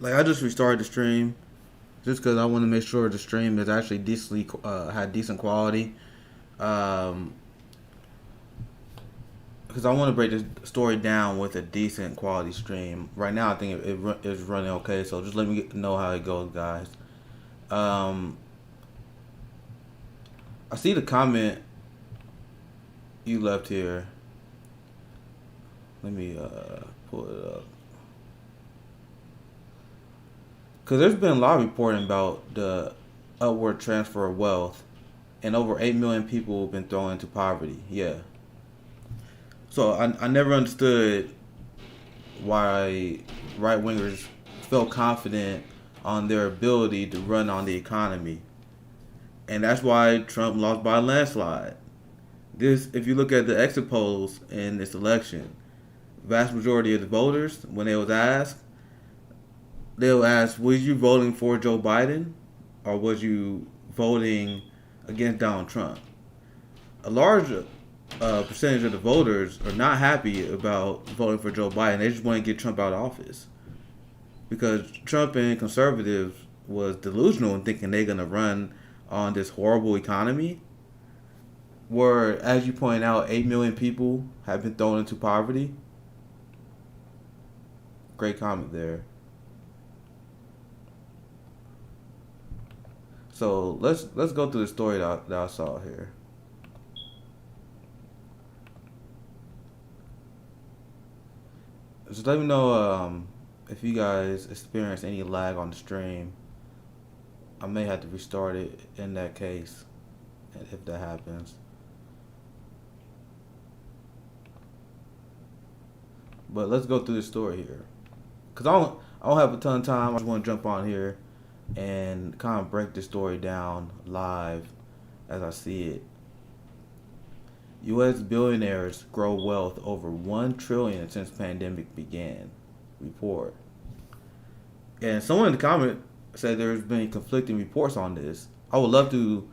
Like I just restarted the stream just because I want to make sure the stream is actually decently had decent quality. Um, because I want to break this story down with a decent quality stream. Right now, I think it's running okay. So just let me know how it goes, guys. Um, I see the comment you left here. Let me pull it up. Because there's been a lot of reporting about the upward transfer of wealth, and over 8 million people have been thrown into poverty. Yeah. So I never understood why right wingers felt confident on their ability to run on the economy. And that's why Trump lost by a landslide. This, if you look at the exit polls in this election, vast majority of the voters, when they was asked, they'll ask, was you voting for Joe Biden or was you voting against Donald Trump? A large percentage of the voters are not happy about voting for Joe Biden. They just want to get Trump out of office. Because Trump and conservatives was delusional in thinking they're going to run on this horrible economy where, as you point out, 8 million people have been thrown into poverty. Great comment there. So let's go through the story that I saw here. Just let me know if you guys experience any lag on the stream. I may have to restart it in that case, if that happens. But let's go through the story here, cause I don't have a ton of time. I just want to jump on here and kind of break the story down live as I see it. U.S. billionaires grow wealth over $1 trillion since pandemic began. Report. And someone in the comment said there's been conflicting reports on this. I would love to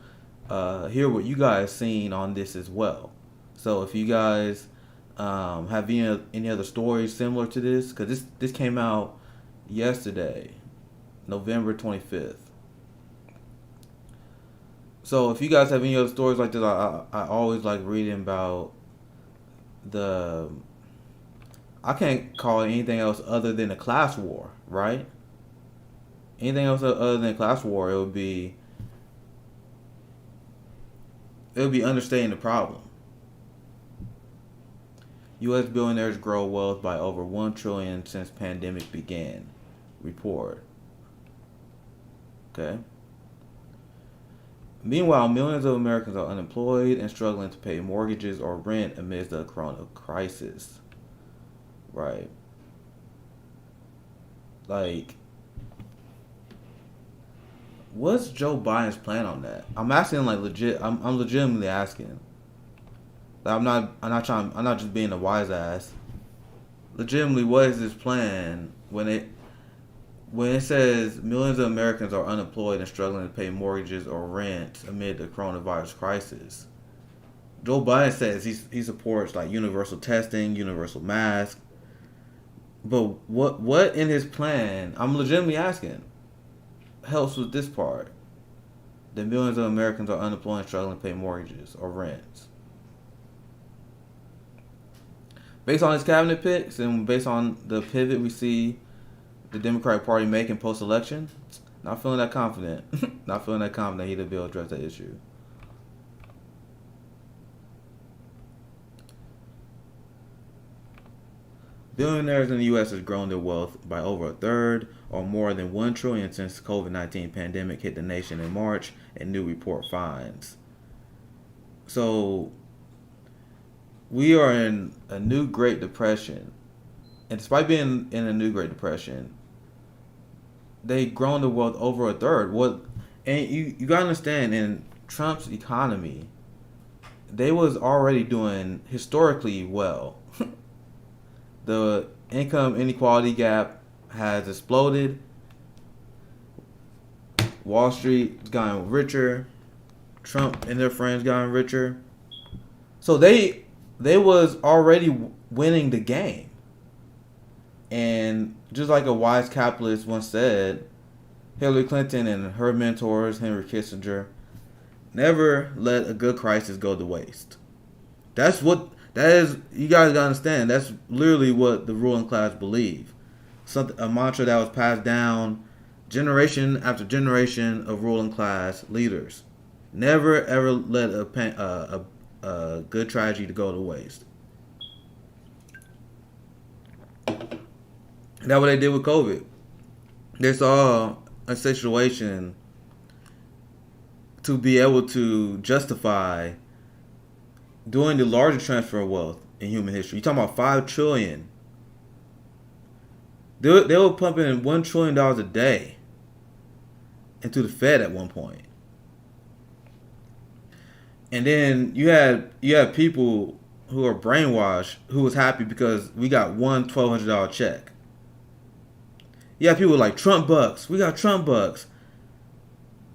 hear what you guys seen on this as well. So if you guys have any other stories similar to this, because this came out yesterday, November 25th. So if you guys have any other stories like this, I always like reading about I can't call it anything else other than a class war, right? Anything else other than a class war, it would be understating the problem. U.S. billionaires grow wealth by over $1 trillion since pandemic began. Report. Okay. Meanwhile, millions of Americans are unemployed and struggling to pay mortgages or rent amidst the corona crisis. Right. Like, what's Joe Biden's plan on that? I'm asking like legit. I'm legitimately asking. Like, I'm not just being a wise ass. Legitimately, what is his plan when it says millions of Americans are unemployed and struggling to pay mortgages or rent amid the coronavirus crisis? Joe Biden says he supports like universal testing, universal mask. But what in his plan, I'm legitimately asking, helps with this part? That millions of Americans are unemployed and struggling to pay mortgages or rents. Based on his cabinet picks and based on the pivot we see the Democratic Party making post-election, not feeling that confident. Not feeling that confident he'll be able to address that issue. Billionaires in the U.S. has grown their wealth by over a third, or more than $1 trillion since the COVID-19 pandemic hit the nation in March, a new report finds. So, we are in a new Great Depression. And despite being in a new Great Depression, they've grown their wealth over a third. And you gotta understand, in Trump's economy, they was already doing historically well. The income inequality gap has exploded. Wall Street's gotten richer. Trump and their friends gotten richer. So they was already winning the game. And just like a wise capitalist once said, Hillary Clinton and her mentors, Henry Kissinger, never let a good crisis go to waste. That is. You guys gotta understand. That's literally what the ruling class believe. Something, a mantra that was passed down generation after generation of ruling class leaders. Never ever let a good tragedy to go to waste. That's what they did with COVID. They saw a situation to be able to justify doing the largest transfer of wealth in human history. You're talking about $5 trillion. They were pumping in $1 trillion a day into the Fed at one point. And then you had people who are brainwashed who was happy because we got one $1,200 check. You have people like Trump bucks. We got Trump bucks.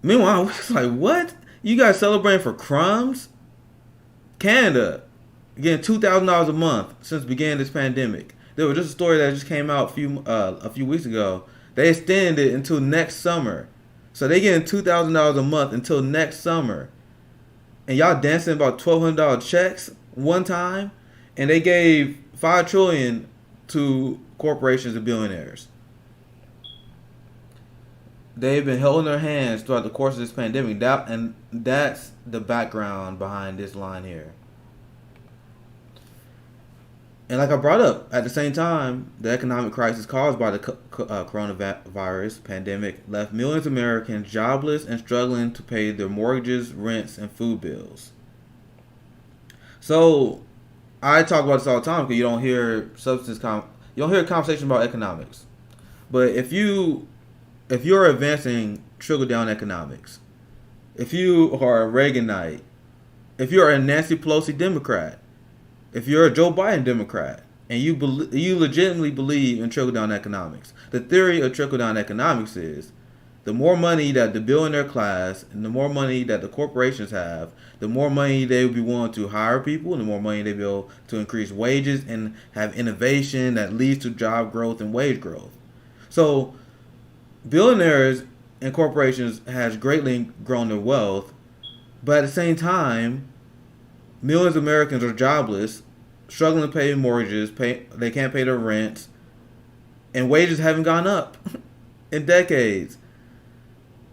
Meanwhile, it's like, what? You guys celebrating for crumbs? Canada getting $2,000 a month since began this pandemic. There was just a story that just came out a few weeks ago. They extended it until next summer, so they getting $2,000 a month until next summer. And y'all dancing about $1,200 checks one time, and they gave $5 trillion to corporations and billionaires. They've been holding their hands throughout the course of this pandemic. That's the background behind this line here. And like I brought up, at the same time, the economic crisis caused by the coronavirus pandemic left millions of Americans jobless and struggling to pay their mortgages, rents, and food bills. So, I talk about this all the time because you don't hear you don't hear a conversation about economics. But if you're advancing trickle-down economics, if you are a Reaganite, if you're a Nancy Pelosi Democrat, if you're a Joe Biden Democrat, and you legitimately believe in trickle-down economics, the theory of trickle-down economics is the more money that the billionaire class and the more money that the corporations have, the more money they will be willing to hire people, and the more money they will be able to increase wages and have innovation that leads to job growth and wage growth. So, billionaires and corporations has greatly grown their wealth, but at the same time, millions of Americans are jobless, struggling to pay mortgages, they can't pay their rents, and wages haven't gone up in decades.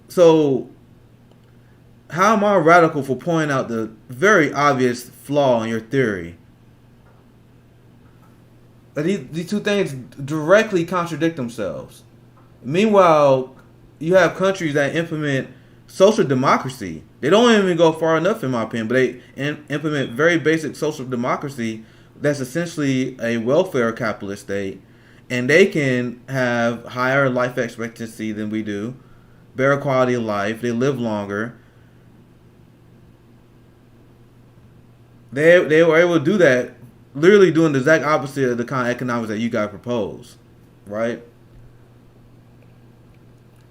So, how am I radical for pointing out the very obvious flaw in your theory? These two things directly contradict themselves. Meanwhile, you have countries that implement social democracy. They don't even go far enough, in my opinion, but they implement very basic social democracy that's essentially a welfare capitalist state, and they can have higher life expectancy than we do, better quality of life, they live longer. They were able to do that, literally doing the exact opposite of the kind of economics that you guys propose, right?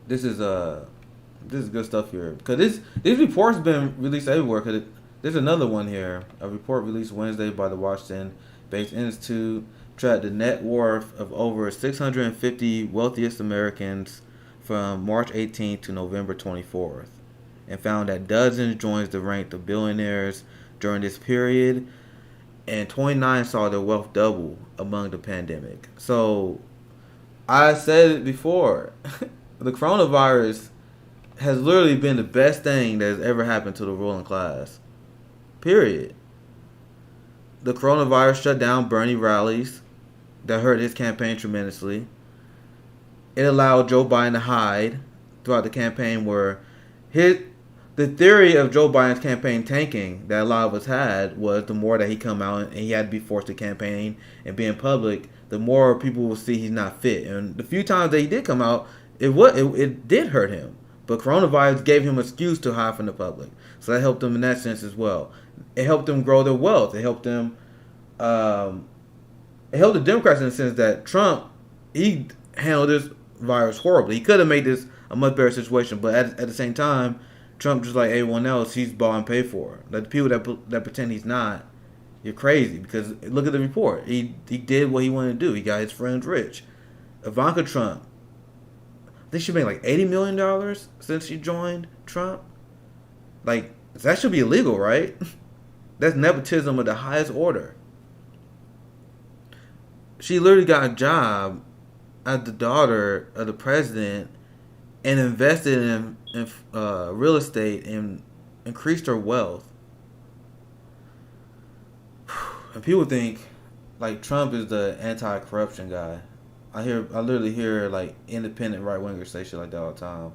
This is good stuff here, because these reports have been released everywhere. Cause there's another one here, a report released Wednesday by the Washington-based Institute tracked the net worth of over 650 wealthiest Americans from March 18th to November 24th, and found that dozens joined the rank of billionaires during this period, and 29 saw their wealth double among the pandemic. So, I said it before, the coronavirus has literally been the best thing that has ever happened to the ruling class. Period. The coronavirus shut down Bernie rallies that hurt his campaign tremendously. It allowed Joe Biden to hide throughout the campaign, where the theory of Joe Biden's campaign tanking that a lot of us had was the more that he come out and he had to be forced to campaign and be in public, the more people will see he's not fit. And the few times that he did come out, it did hurt him. But coronavirus gave him an excuse to hide from the public. So that helped them in that sense as well. It helped them grow their wealth. It helped them. It helped the Democrats in the sense that Trump, he handled this virus horribly. He could have made this a much better situation, but at the same time, Trump, just like everyone else, he's bought and paid for. Like the people that pretend he's not, you're crazy, because look at the report. He did what he wanted to do. He got his friends rich. Ivanka Trump, I think she made like $80 million since she joined Trump. Like, that should be illegal, right? That's nepotism of the highest order. She literally got a job as the daughter of the president and invested in real estate and increased her wealth. And people think like Trump is the anti-corruption guy. I literally hear like independent right wingers say shit like that all the time.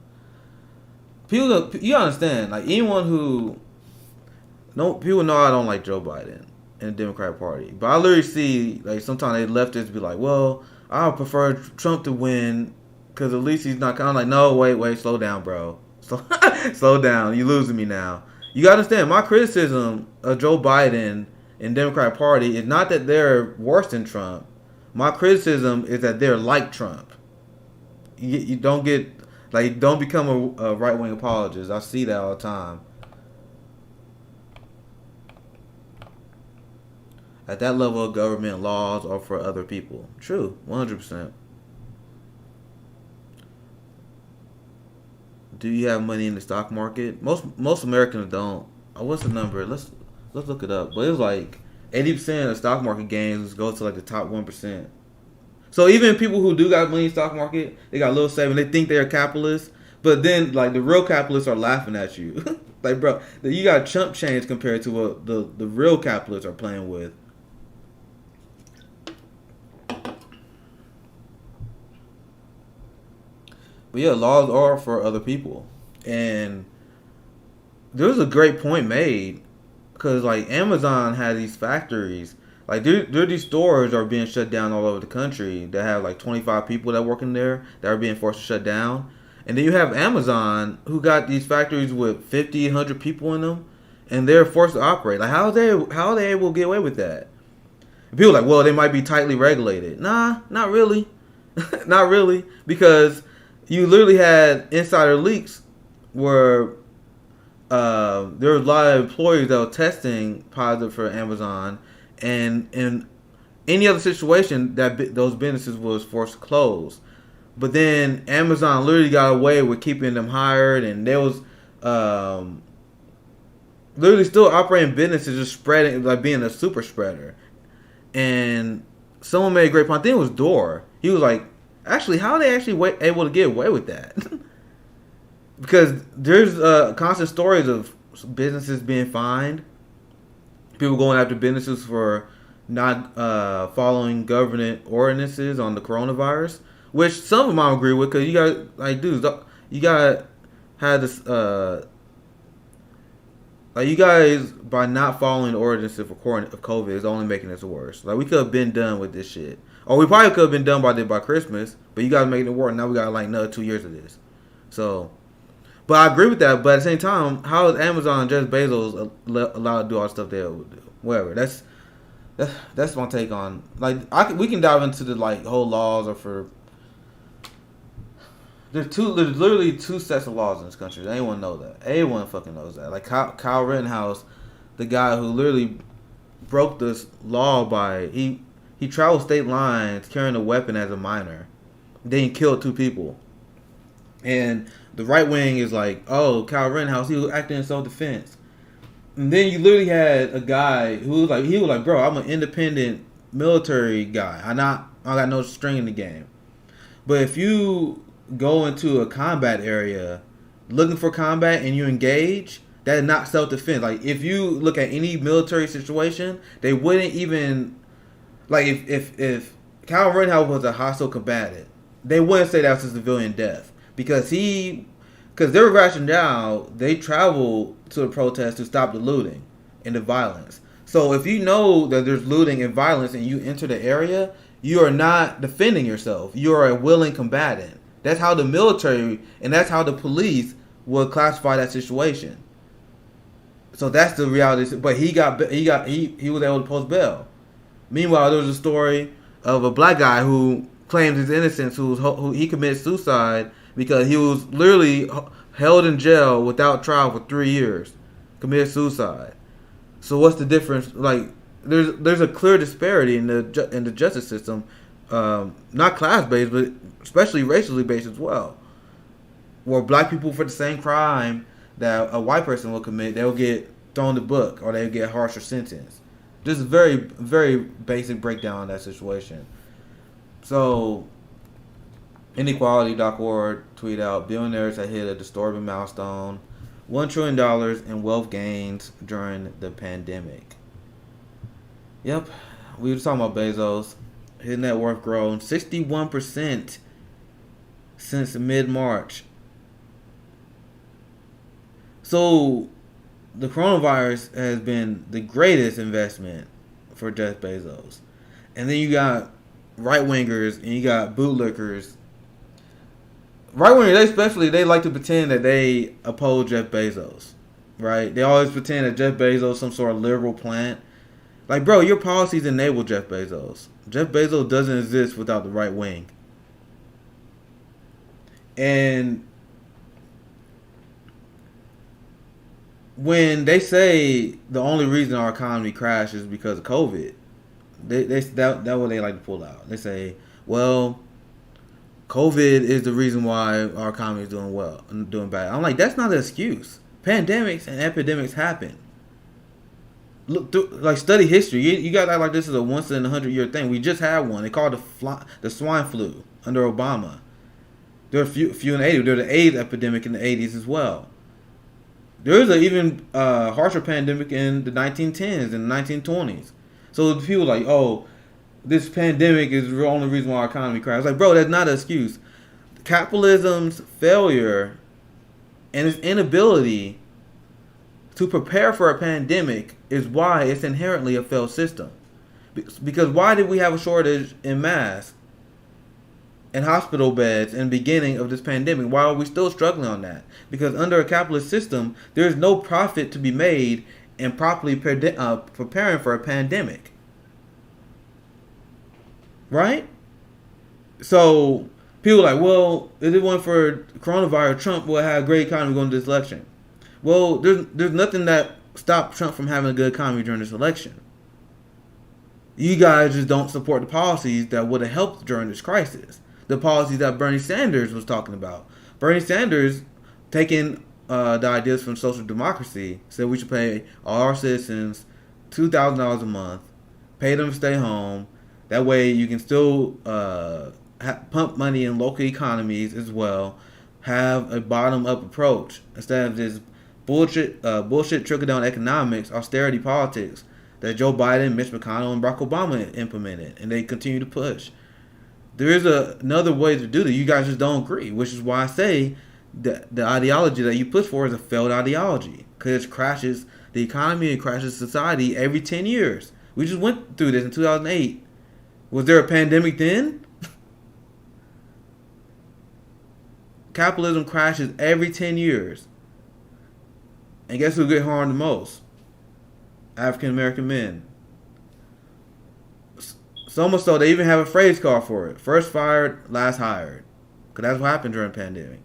People, you understand? Like anyone who, no people know I don't like Joe Biden and the Democratic Party, but I literally see like sometimes they leftists be like, well, I prefer Trump to win because at least he's not kind of like, no, wait, slow down, bro, slow down, you losing me now. You gotta understand, my criticism of Joe Biden and Democratic Party is not that they're worse than Trump. My criticism is that they're like Trump. You don't get like don't become a right wing apologist. I see that all the time. At that level of government, laws are for other people. True, 100%. Do you have money in the stock market? Most Americans don't. What's the number? Let's look it up. But it was like 80% of stock market gains go to like the top 1%. So even people who do got money in the stock market, they got a little saving. They think they're capitalists, but then like the real capitalists are laughing at you. Like, bro, you got chump change compared to what the real capitalists are playing with. But yeah, laws are for other people, and there was a great point made because like Amazon had these factories, like these stores are being shut down all over the country that have like 25 people that work in there that are being forced to shut down, and then you have Amazon who got these factories with 50, 100 people in them, and they're forced to operate. Like how are they able to get away with that? And people are like, well, they might be tightly regulated. Nah, not really, not really, because you literally had insider leaks where there was a lot of employees that were testing positive for Amazon, and in any other situation that those businesses was forced to close. But then Amazon literally got away with keeping them hired, and there was literally still operating businesses, just spreading, like being a super spreader. And someone made a great point. I think it was Dore. He was like, actually, how are they actually able to get away with that? Because there's constant stories of businesses being fined, people going after businesses for not following government ordinances on the coronavirus, which some of them I agree with, because you got like dudes, you got have this like you guys by not following the ordinances for COVID is only making this worse. Like we could have been done with this shit. Or we probably could have been done by Christmas, but you guys making it work. Now we got like another 2 years of this. So, but I agree with that. But at the same time, how is Amazon and Jeff Bezos allowed to do all the stuff they would do? Whatever. That's my take on like we can dive into the like whole laws or for. There's literally two sets of laws in this country. Anyone know that? Anyone fucking knows that. Like Kyle Rittenhouse, the guy who literally broke this law by he traveled state lines carrying a weapon as a minor. Then he killed 2 people. And the right wing is like, oh, Kyle Rittenhouse, he was acting in self-defense. And then you literally had a guy who was like, bro, I'm an independent military guy. I got no string in the game. But if you go into a combat area looking for combat and you engage, that is not self-defense. Like if you look at any military situation, they wouldn't even like if Kyle Rittenhouse was a hostile combatant, they wouldn't say that's a civilian death because their rationale, they travel to the protest to stop the looting and the violence. So if you know that there's looting and violence and you enter the area, you are not defending yourself. You are a willing combatant. That's how the military and that's how the police would classify that situation. So that's the reality. But he was able to post bail. Meanwhile, there was a story of a black guy who claimed his innocence, who he committed suicide because he was literally held in jail without trial for 3 years, committed suicide. So what's the difference? Like, there's a clear disparity in the justice system not class based, but especially racially based as well. Where black people, for the same crime that a white person will commit, they'll get thrown in the book or they'll get harsher sentence. Just a very, very basic breakdown of that situation. So, inequality.org tweet out, billionaires have hit a disturbing milestone, $1 trillion in wealth gains during the pandemic. Yep, we were talking about Bezos. His net worth grown 61% since mid-March. So, the coronavirus has been the greatest investment for Jeff Bezos. And then you got right-wingers and you got bootlickers. Right-wingers, they like to pretend that they oppose Jeff Bezos, right? They always pretend that Jeff Bezos is some sort of liberal plant. Like, bro, your policies enable Jeff Bezos. Jeff Bezos doesn't exist without the right wing. And when they say the only reason our economy crashed is because of COVID, that's what they like to pull out. They say, well, COVID is the reason why our economy is doing well and doing bad. I'm like, that's not an excuse. Pandemics and epidemics happen. Look through, like, study history. You guys act like this is a once in a 100-year thing. We just had one. They called the swine flu under Obama. There were a few in the 80s. There was the AIDS epidemic in the 80s as well. There was an even harsher pandemic in the 1910s and the 1920s. So people like, oh, this pandemic is the only reason why our economy crashed. Like, bro, that's not an excuse. Capitalism's failure and its inability to prepare for a pandemic is why it's inherently a failed system. Because why did we have a shortage in masks and hospital beds in the beginning of this pandemic? Why are we still struggling on that? Because under a capitalist system, there is no profit to be made in properly preparing for a pandemic. Right? So people are like, well, if it weren't for coronavirus, Trump would have a great economy going to this election. Well, there's nothing that stopped Trump from having a good economy during this election. You guys just don't support the policies that would have helped during this crisis. The policies that Bernie Sanders was talking about. Bernie Sanders, taking the ideas from social democracy, said we should pay all our citizens $2,000 a month, pay them to stay home. That way you can still pump money in local economies as well. Have a bottom-up approach instead of this bullshit trickle-down economics, austerity politics that Joe Biden, Mitch McConnell, and Barack Obama implemented, and they continue to push. There is another way to do that. You guys just don't agree, which is why I say that the ideology that you push for is a failed ideology, because it crashes the economy and crashes society every 10 years. We just went through this in 2008. Was there a pandemic then? Capitalism crashes every 10 years. And guess who get harmed the most? African American men. So much so they even have a phrase called for it. First fired, last hired. Because that's what happened during the pandemic.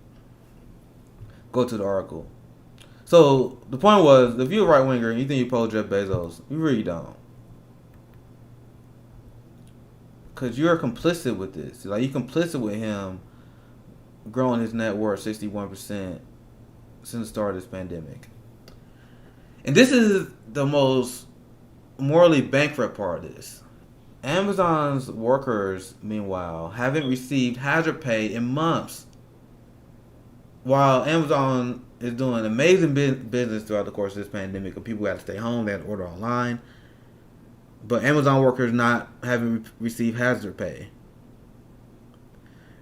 Go to the article. So the point was, if you're a right winger and you think you oppose Jeff Bezos, you really don't. Because you're complicit with this. Like, you're complicit with him growing his net worth 61% since the start of this pandemic. And this is the most morally bankrupt part of this. Amazon's workers, meanwhile, haven't received hazard pay in months. While Amazon is doing amazing business throughout the course of this pandemic, of people who had to stay home, they had to order online. But Amazon workers not having received hazard pay.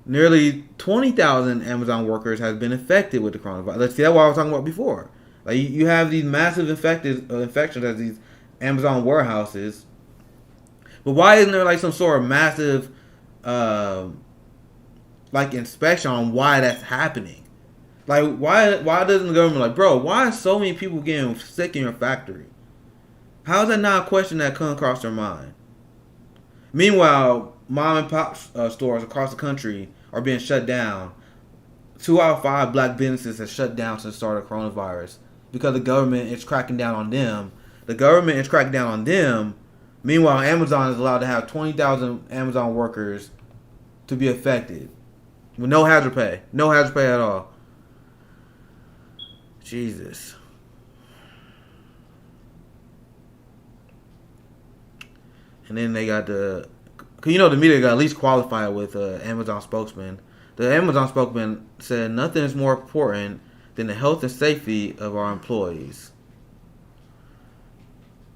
Nearly 20,000 Amazon workers have been infected with the coronavirus. Let's see, that's what I was talking about before. Like, you have these massive infections at these Amazon warehouses. But why isn't there like some sort of massive like inspection on why that's happening? Like, why doesn't the government like, bro, why are so many people getting sick in your factory? How is that not a question that comes across their mind? Meanwhile, mom and pop stores across the country are being shut down. 2 out of 5 black businesses have shut down since the start of coronavirus because the government is cracking down on them. The government is cracking down on them Meanwhile, Amazon is allowed to have 20,000 Amazon workers to be affected with no hazard pay. No hazard pay at all. Jesus. And then they got the... Cause the media got at least qualified with Amazon spokesman. The Amazon spokesman said nothing is more important than the health and safety of our employees.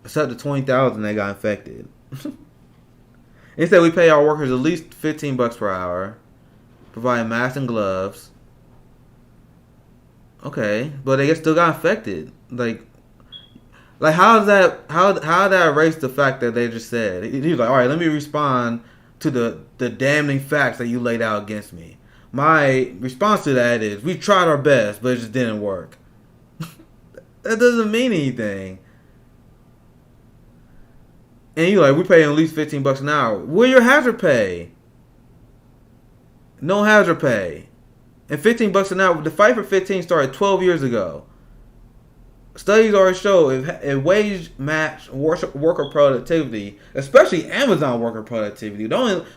Except the 20,000 that got infected. Instead, we pay our workers at least $15 per hour, providing masks and gloves. Okay, but they still got infected. Like how does that how that erase the fact that they just said? He's like, all right, let me respond to the damning facts that you laid out against me. My response to that is, we tried our best, but it just didn't work. That doesn't mean anything. And you like, we pay at least $15 an hour. Where your hazard pay? No hazard pay. And $15 an hour. The fight for 15 started 12 years ago. Studies already show if wage match worker productivity, especially Amazon worker productivity.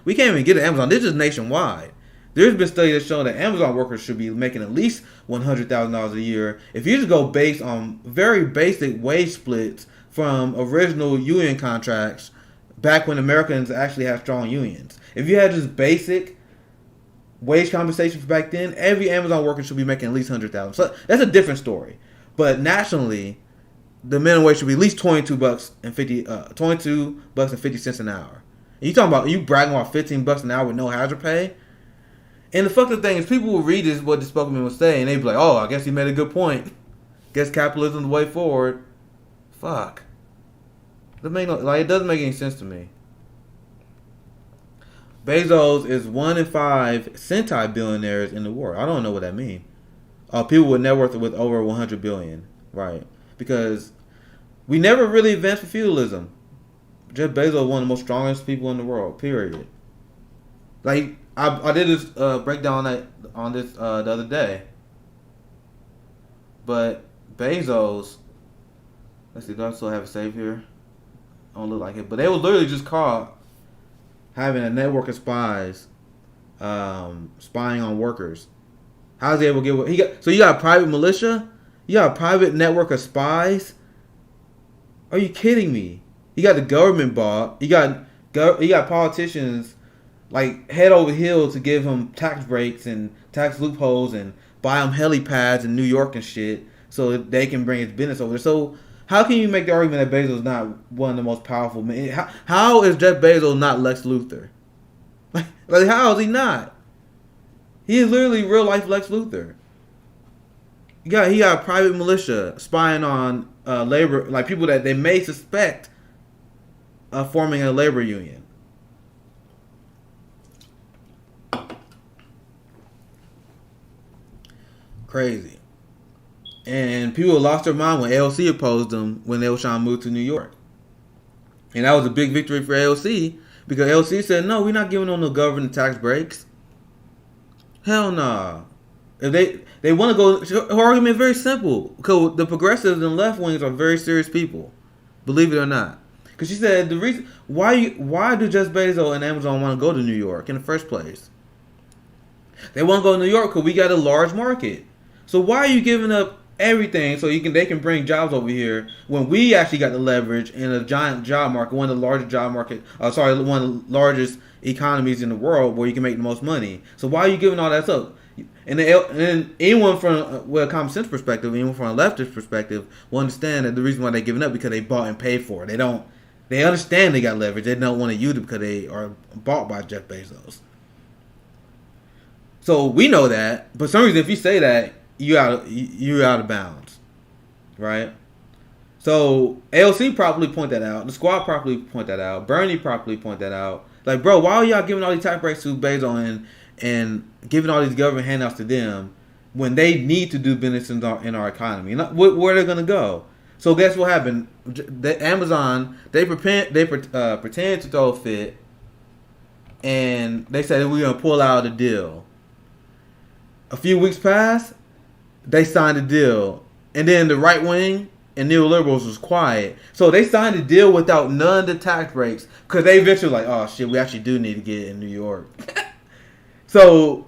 We can't even get to Amazon. This is nationwide. There's been studies that show that Amazon workers should be making at least $100,000 a year. If you just go based on very basic wage splits from original union contracts back when Americans actually had strong unions. If you had just basic wage compensation from back then, every Amazon worker should be making at least $100,000. So that's a different story. But nationally, the minimum wage should be at least $22.50 an hour. And you talking about you bragging about $15 an hour with no hazard pay? And the fucking thing is, people will read this what the spokesman was saying, and they be like, "Oh, I guess he made a good point. Guess capitalism is the way forward." Fuck. It doesn't make any sense to me. Bezos is 1 in 5 centibillionaires in the world. I don't know what that means. People with net worth with over 100 billion, right? Because we never really advanced for feudalism. Jeff Bezos is one of the most strongest people in the world. Period. Like I did this breakdown on this the other day. But Bezos, let's see, do I still have it saved here? I don't look like it, but they was literally just caught having a network of spies spying on workers. How's he able to get? So you got a private militia? You got a private network of spies? Are you kidding me? You got the government bought. You got politicians like head over heels to give him tax breaks and tax loopholes and buy him helipads in New York and shit so that they can bring his business over there. So how can you make the argument that Bezos is not one of the most powerful men? How is Jeff Bezos not Lex Luthor? Like how is he not? He is literally real life Lex Luthor. He got a private militia spying on labor, like people that they may suspect of forming a labor union. Crazy. And people lost their mind when AOC opposed them when they were trying to move to New York. And that was a big victory for AOC because AOC said, no, we're not giving them no government tax breaks. Hell nah. If they want to go, her argument is very simple. Because the progressives and left wings are very serious people. Believe it or not. Because she said the reason why do Jeff Bezos and Amazon want to go to New York in the first place? They want to go to New York because we got a large market. So why are you giving up everything so they can bring jobs over here when we actually got the leverage in a giant job market, one of the largest one of the largest economies in the world where you can make the most money. So why are you giving all that up? And anyone from a common sense perspective, even from a leftist perspective, will understand that the reason why they're giving up because they bought and paid for it. They understand they got leverage. They don't want to use it because they are bought by Jeff Bezos. So we know that, but for some reason, if you say that, you're out of bounds, right? So AOC properly point that out. The squad properly point that out. Bernie properly point that out. Like, bro, why are y'all giving all these tax breaks to Bezos and giving all these government handouts to them when they need to do business in our economy? Where are they gonna go? So guess what happened? Amazon they pretend to throw a fit, and they said we're gonna pull out of the deal. A few weeks passed. They signed a deal, and then the right wing and neoliberals was quiet. So they signed a deal without none of the tax breaks because they eventually like, oh shit, we actually do need to get it in New York. So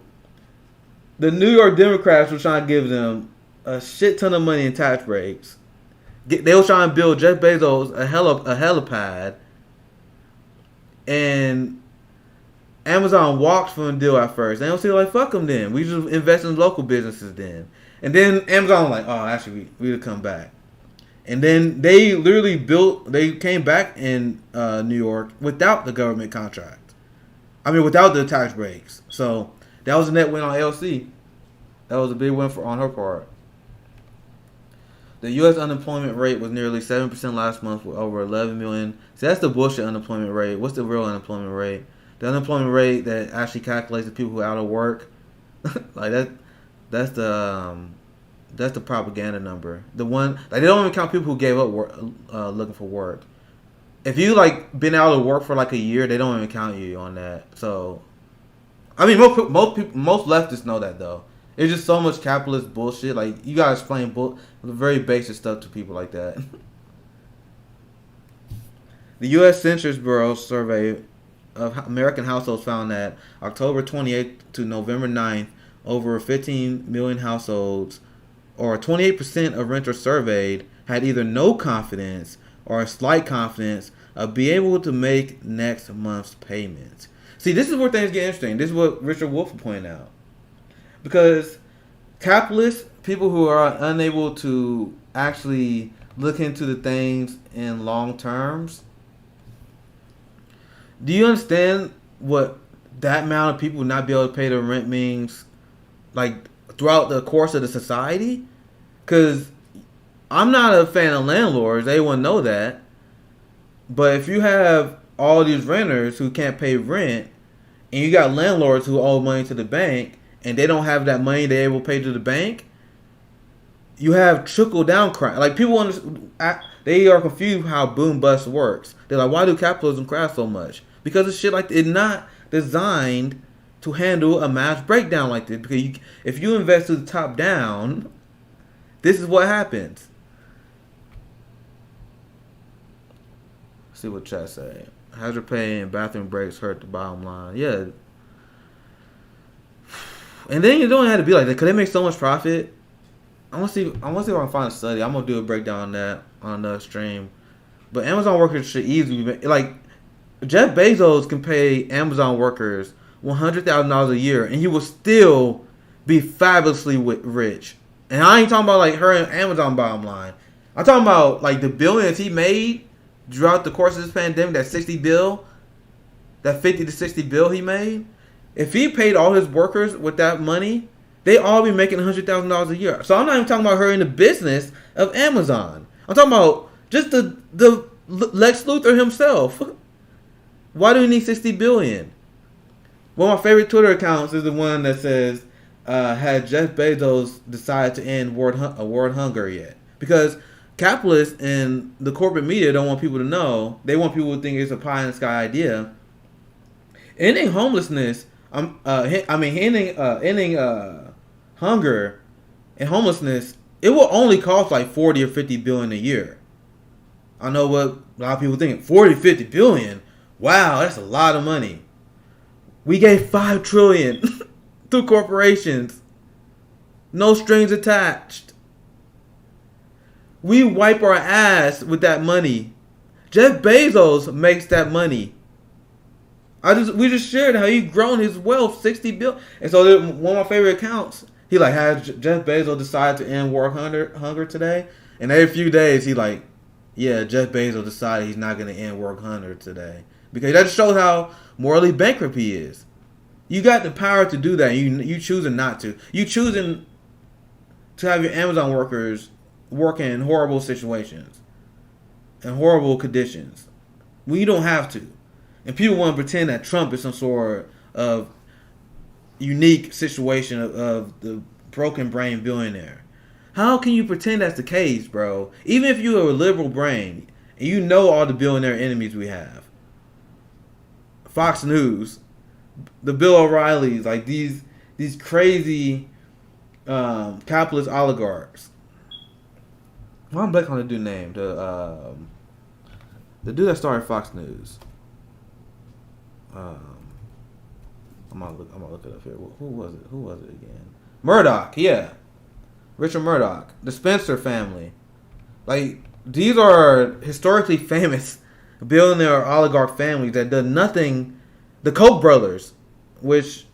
the New York Democrats were trying to give them a shit ton of money in tax breaks. They were trying to build Jeff Bezos a helipad, and Amazon walked from the deal at first. They don't say like, fuck them then. We just invest in local businesses then. And then Amazon was like, oh, actually, we need to come back. And then they literally they came back in New York without the government contract. I mean, without the tax breaks. So that was a net win on AOC. That was a big win on her part. The U.S. unemployment rate was nearly 7% last month with over 11 million. So that's the bullshit unemployment rate. What's the real unemployment rate? The unemployment rate that actually calculates the people who are out of work. Like that's the propaganda number. The one like they don't even count people who gave up work, looking for work. If you like been out of work for like a year, they don't even count you on that. So, I mean, most leftists know that though. It's just so much capitalist bullshit. Like you gotta explain very basic stuff to people like that. The U.S. Census Bureau survey of American households found that October 28th to November 9th, over 15 million households, or 28% of renters surveyed, had either no confidence or a slight confidence of being able to make next month's payments. See, this is where things get interesting. This is what Richard Wolff pointed out. Because capitalists, people who are unable to actually look into the things in long terms, do you understand what that amount of people not be able to pay their rent means, like, throughout the course of the society? Because I'm not a fan of landlords. Everyone know that. But if you have all these renters who can't pay rent, and you got landlords who owe money to the bank, and they don't have that money they're able to pay to the bank, you have trickle down crime. Like people they are confused how boom bust works. They're like, why do capitalism crash so much? Because it's shit like it's not designed to handle a mass breakdown like this. Because if you invest to the top down, this is what happens. Let's see what chat say. Hazard pay and bathroom breaks hurt the bottom line. Yeah. And then you don't have to be like that. Could they make so much profit? I want to see if I can find a study. I'm gonna do a breakdown on that on the stream. But Amazon workers should easily like Jeff Bezos can pay Amazon workers $100,000 a year, and he will still be fabulously rich. And I ain't talking about like her and Amazon bottom line. I'm talking about like the billions he made throughout the course of this pandemic. That 60 bill, that 50 to 60 bill he made. If he paid all his workers with that money, they all be making $100,000 a year. So I'm not even talking about her in the business of Amazon. I'm talking about just the Lex Luthor himself. Why do we need 60 billion? One of my favorite Twitter accounts is the one that says, had Jeff Bezos decided to end world hunger yet? Because capitalists and the corporate media don't want people to know. They want people to think it's a pie in the sky idea. Ending homelessness, ending hunger and homelessness, it will only cost like 40 or 50 billion a year. I know what a lot of people think. 40, 50 billion. Wow, that's a lot of money. We gave 5 trillion to corporations. No strings attached. We wipe our ass with that money. Jeff Bezos makes that money. We just shared how he grown his wealth 60 billion. And so one of my favorite accounts, he like has Jeff Bezos decide to end world hunger today, and every few days he like, yeah, Jeff Bezos decided he's not going to end world hunger today, because that just shows how morally bankrupt he is. You got the power to do that. You choosing not to. You choosing to have your Amazon workers working in horrible situations and horrible conditions when you don't have to. And people want to pretend that Trump is some sort of unique situation of the broken brain billionaire. How can you pretend that's the case, bro? Even if you're a liberal brain and you know all the billionaire enemies we have. Fox News, the Bill O'Reillys, like these crazy capitalist oligarchs. Why I'm black on the dude name? The dude that started Fox News. Um, I'm gonna look it up here. Who was it? Who was it again? Murdoch. Yeah, Richard Murdoch, the Spencer family. Like these are historically famous billionaire oligarch families that did nothing. The Koch brothers, which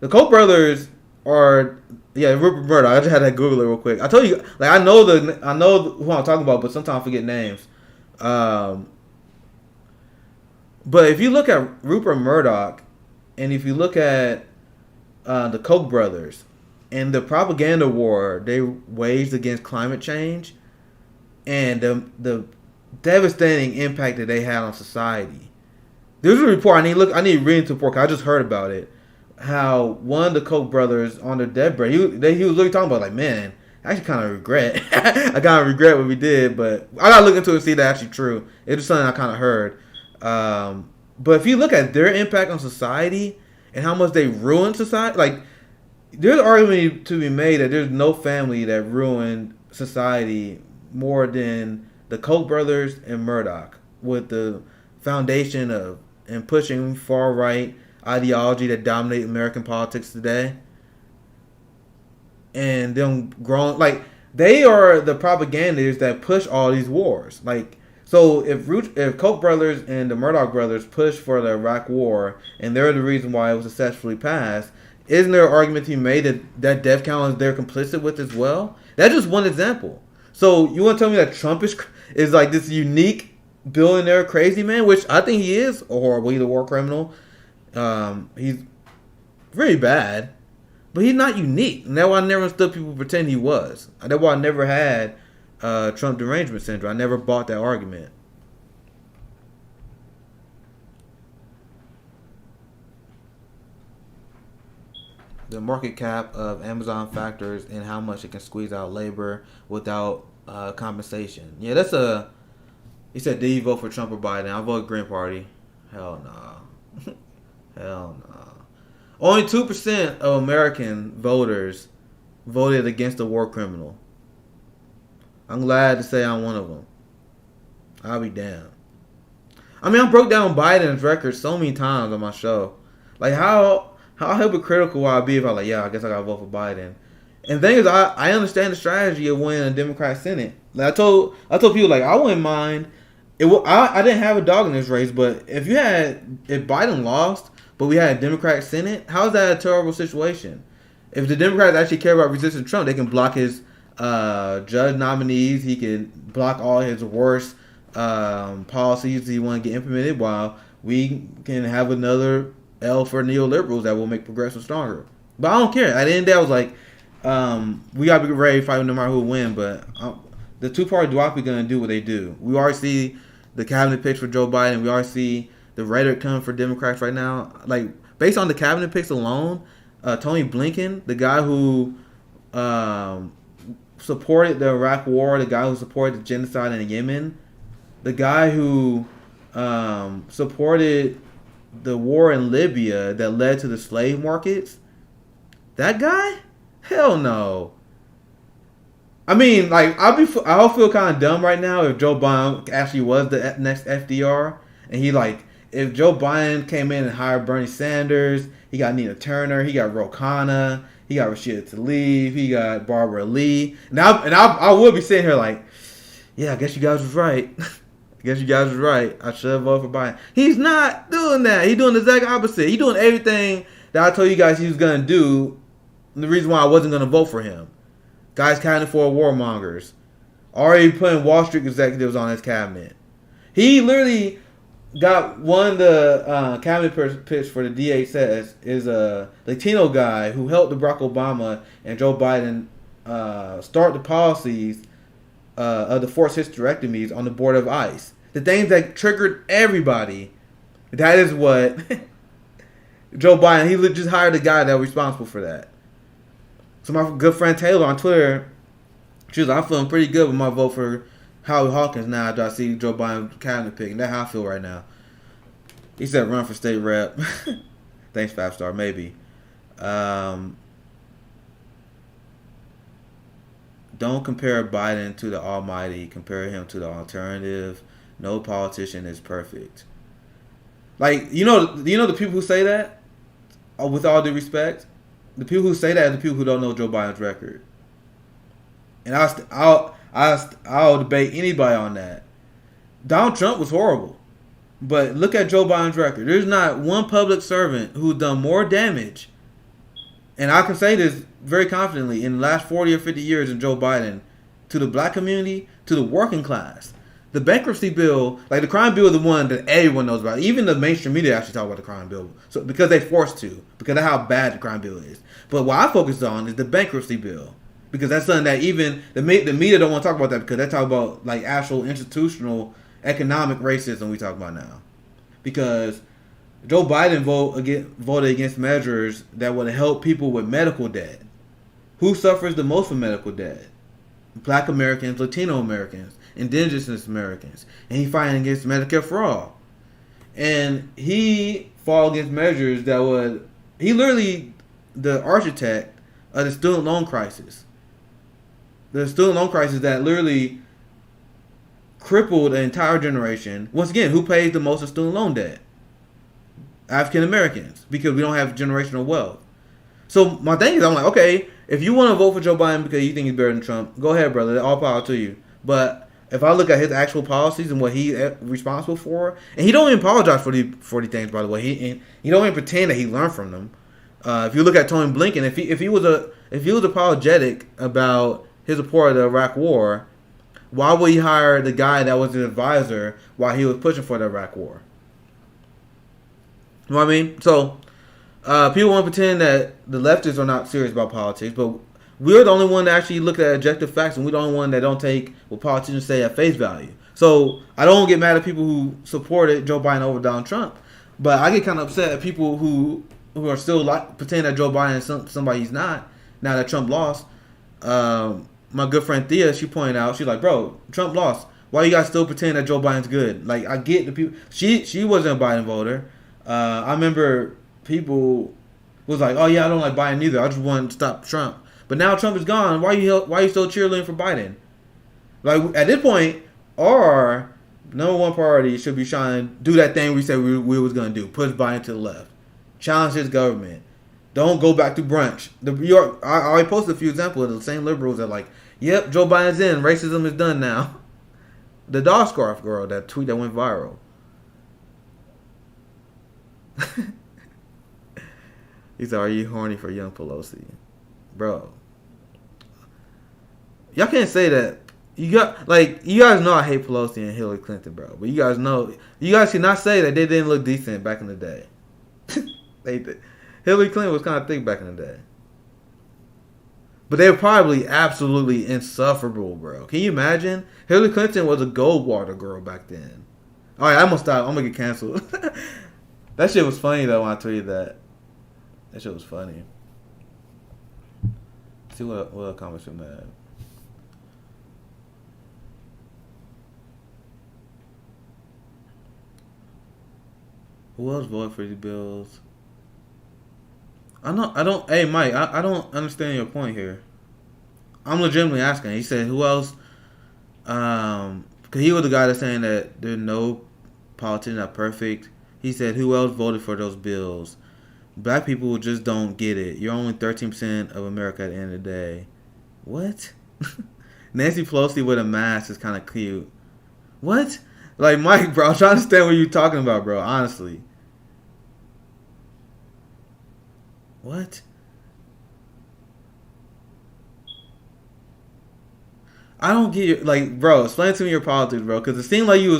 the Koch brothers are Rupert Murdoch. I just had to Google it real quick. I told you like I know who I'm talking about, but sometimes I forget names. Um, but if you look at Rupert Murdoch, and if you look at the Koch brothers and the propaganda war they waged against climate change and the devastating impact that they had on society. There's a report I need to read into the report. I just heard about it. How one of the Koch brothers on their deathbed, he was literally talking about like, man, I actually kind of regret. I kind of regret what we did, but I gotta look into it and see if that's actually true. It was something I kind of heard. But if you look at their impact on society and how much they ruined society, like there's an argument to be made that there's no family that ruined society more than the Koch brothers and Murdoch with the foundation of and pushing far right ideology that dominates American politics today. And them growing like they are the propagandists that push all these wars. Like so if Koch brothers and the Murdoch brothers push for the Iraq war and they're the reason why it was successfully passed, isn't there an argument to be made that death count is they're complicit with as well? That's just one example. So you want to tell me that Trump is like this unique billionaire crazy man, which I think he is a horrible. He's a war criminal. He's very bad, but he's not unique. And that's why I never understood people pretend he was. That's why I never had Trump derangement syndrome. I never bought that argument. The market cap of Amazon factors in how much it can squeeze out labor without compensation. Yeah, that's a. He said, "Did you vote for Trump or Biden?" I voted Green Party. Hell no. Hell no. Only 2% of American voters voted against a war criminal. I'm glad to say I'm one of them. I'll be damned. I mean, I broke down Biden's record so many times on my show. Like how hypocritical would I be if I was like, yeah, I guess I gotta vote for Biden. And the thing is, I understand the strategy of winning a Democrat Senate. Like I told people like I wouldn't mind. I didn't have a dog in this race, but if Biden lost, but we had a Democratic Senate, how is that a terrible situation? If the Democrats actually care about resisting Trump, they can block his judge nominees. He can block all his worst policies he want to get implemented, while we can have another L for neoliberals that will make progressive stronger. But I don't care. At the end of the day, I was like, we got to be ready to fight no matter who win. But the two-party duopoly going to do what they do. We already see the cabinet picks for Joe Biden. We already see the rhetoric coming for Democrats right now. Like, based on the cabinet picks alone, Tony Blinken, the guy who supported the Iraq war, the guy who supported the genocide in Yemen, the guy who supported the war in Libya that led to the slave markets, that guy? Hell no. I mean, like, I'll feel kind of dumb right now if Joe Biden actually was the next FDR, and if Joe Biden came in and hired Bernie Sanders, he got Nina Turner, he got Ro Khanna, he got Rashida Tlaib, he got Barbara Lee, and I would be sitting here like, yeah, I guess you guys was right. I should have voted for Biden. He's not doing that. He's doing the exact opposite. He's doing everything that I told you guys he was gonna do. And the reason why I wasn't gonna vote for him. Guys counting for warmongers. Already putting Wall Street executives on his cabinet. He literally got one of the cabinet picks for the DHS is a Latino guy who helped Barack Obama and Joe Biden start the policies of the forced hysterectomies on the board of ICE. The things that triggered everybody. That is what Joe Biden, he just hired a guy that was responsible for that. So my good friend Taylor on Twitter, she was like, I'm feeling pretty good with my vote for Howie Hawkins now after I see Joe Biden cabinet pick. And that's how I feel right now. He said run for state rep. Thanks, 5-star, maybe. don't compare Biden to the Almighty. Compare him to the alternative. No politician is perfect. Like the people who say that, with all due respect, the people who say that are the people who don't know Joe Biden's record. And I'll debate anybody on that. Donald Trump was horrible, but look at Joe Biden's record. There's not one public servant who's done more damage, and I can say this very confidently, in the last 40 or 50 years of Joe Biden, to the black community, to the working class. The bankruptcy bill, like the crime bill, is the one that everyone knows about. Even the mainstream media actually talk about the crime bill, so because they forced to, because of how bad the crime bill is. But what I focus on is the bankruptcy bill, because that's something that even the media don't want to talk about that, because they talk about like actual institutional economic racism we talk about now. Because Joe Biden voted against measures that would help people with medical debt. Who suffers the most from medical debt? Black Americans, Latino Americans, Indigenous Americans. And he fighting against Medicare for all. And he fought against measures that would... He literally the architect of the student loan crisis. The student loan crisis that literally crippled an entire generation. Once again, who pays the most of student loan debt? African Americans, because we don't have generational wealth. So my thing is, I'm like, okay, if you want to vote for Joe Biden because you think he's better than Trump, go ahead, brother. All power to you. But if I look at his actual policies and what he's responsible for, and he don't even apologize for the things, by the way. He don't even pretend that he learned from them. If you look at Tony Blinken, if he was apologetic about his support of the Iraq War, why would he hire the guy that was his advisor while he was pushing for the Iraq War? You know what I mean? So, people want to pretend that the leftists are not serious about politics, but we're the only one that actually look at objective facts, and we're the only one that don't take what politicians say at face value. So, I don't get mad at people who supported Joe Biden over Donald Trump, but I get kind of upset at people who are still pretending that Joe Biden is somebody he's not, now that Trump lost. My good friend Thea, she pointed out, she's like, bro, Trump lost. Why you guys still pretend that Joe Biden's good? Like, I get the people. She wasn't a Biden voter. I remember people was like, oh yeah, I don't like Biden either. I just want to stop Trump. But now Trump is gone. Why you still cheerleading for Biden? Like, at this point, our number one priority should be trying to do that thing we said we was going to do. Push Biden to the left. Challenge his government. Don't go back to brunch. I already posted a few examples of the same liberals that like, yep, Joe Biden's in. Racism is done now. The dog scarf girl, that tweet that went viral. He said, are you horny for young Pelosi? Bro. Y'all can't say that. You guys know I hate Pelosi and Hillary Clinton, bro. But you guys cannot say that they didn't look decent back in the day. They did. Hillary Clinton was kind of thick back in the day. But they were probably absolutely insufferable, bro. Can you imagine? Hillary Clinton was a Goldwater girl back then. Alright, I'm gonna stop. I'm gonna get canceled. That shit was funny, though, when I tweeted that. That shit was funny. Let's see what other comments from that. Who else voted for these bills? Hey, Mike, I don't understand your point here. I'm legitimately asking. He said, who else? Because he was the guy that's saying that there's no politician that perfect. He said, who else voted for those bills? Black people just don't get it. You're only 13% of America at the end of the day. What? Nancy Pelosi with a mask is kind of cute. What? Like, Mike, bro, I'm trying to understand what you're talking about, bro, honestly. What? I don't get your, like, bro, explain to me your politics, bro, because it seemed like you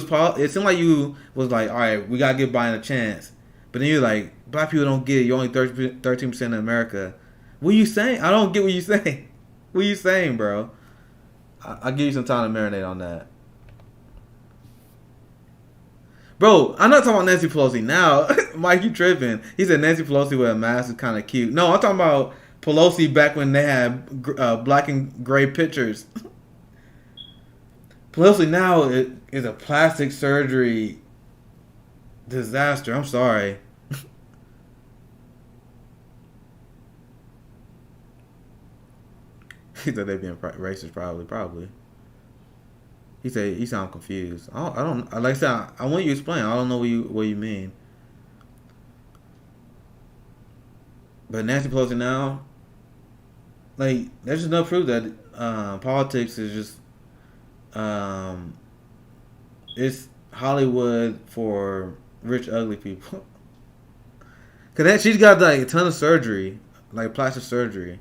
was like, all right, we got to give Biden a chance. But then you're like, black people don't get it. You're only 13% of America. What are you saying? I don't get what you're saying. What are you saying, bro? I'll give you some time to marinate on that. Bro, I'm not talking about Nancy Pelosi now. Mike, you tripping. He said Nancy Pelosi with a mask is kind of cute. No, I'm talking about Pelosi back when they had black and gray pictures. Pelosi now is a plastic surgery disaster. I'm sorry. He said they being racist, probably. He said he sound confused. I don't like I said. I want you to explain. I don't know what you mean. But Nancy Pelosi now, like, there's just no proof that politics is just um, it's Hollywood for rich ugly people. Cause she's got like a ton of surgery, like plastic surgery,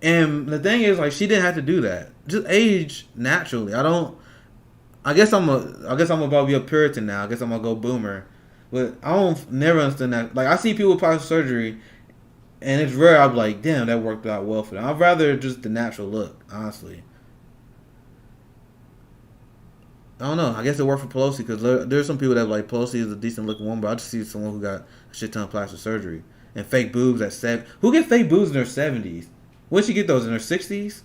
and the thing is, like, she didn't have to do that. Just age naturally. I guess I'm about to be a Puritan now. I guess I'm gonna go boomer, but I don't never understand that. Like, I see people with plastic surgery, and it's rare. I'm like, damn, that worked out well for them. I'd rather just the natural look, honestly. I don't know. I guess it worked for Pelosi because there's some people that like Pelosi is a decent looking woman, but I just see someone who got a shit ton of plastic surgery and fake boobs at 7. Who get fake boobs in their 70s? When she get those in her 60s?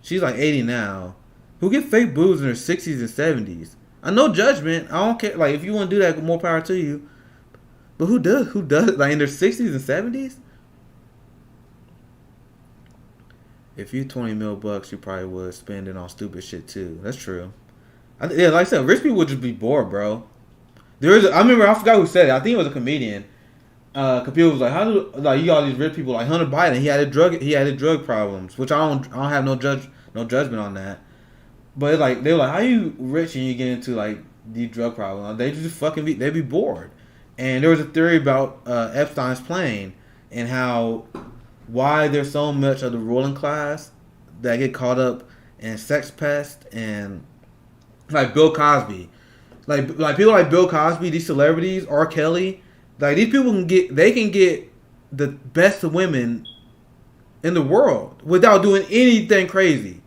She's like 80 now. Who get fake boobs in their 60s and 70s? I no judgment. I don't care. Like, if you want to do that, more power to you. But who does? Who does? Like, in their 60s and 70s? If you 20 mil bucks, you probably would spend it on stupid shit too. That's true. Yeah, like I said, rich people would just be bored, bro. I remember, I forgot who said it. I think it was a comedian. Cause people was like, how do like you got all these rich people like Hunter Biden? He had drug problems, which I don't have no judgment on that. But it's like they were like, how you rich and you get into like these drug problems? They just they'd be bored. And there was a theory about Epstein's plane and how why there's so much of the ruling class that get caught up in sex pest and like Bill Cosby, like people like Bill Cosby, these celebrities, R. Kelly, like these people can get the best of women in the world without doing anything crazy,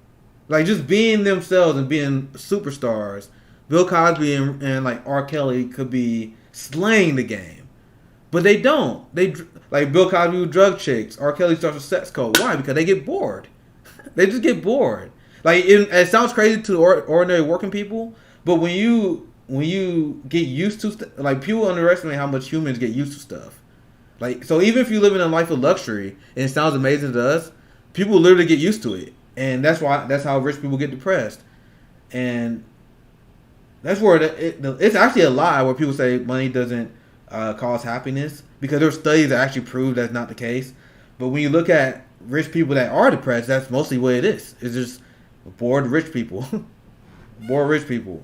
like just being themselves and being superstars. Bill Cosby and like R. Kelly could be slaying the game, but they don't. They like Bill Cosby with drug chicks. R. Kelly starts a sex cult. Why? Because they get bored. They just get bored. Like it sounds crazy to ordinary working people, but when you get used to like people underestimate how much humans get used to stuff. Like, so even if you live in a life of luxury and it sounds amazing to us, people literally get used to it, and that's how rich people get depressed, and that's where it's actually a lie where people say money doesn't cause happiness, because there's studies that actually prove that's not the case. But when you look at rich people that are depressed, that's mostly what it is. It's just bored rich people. Bored rich people.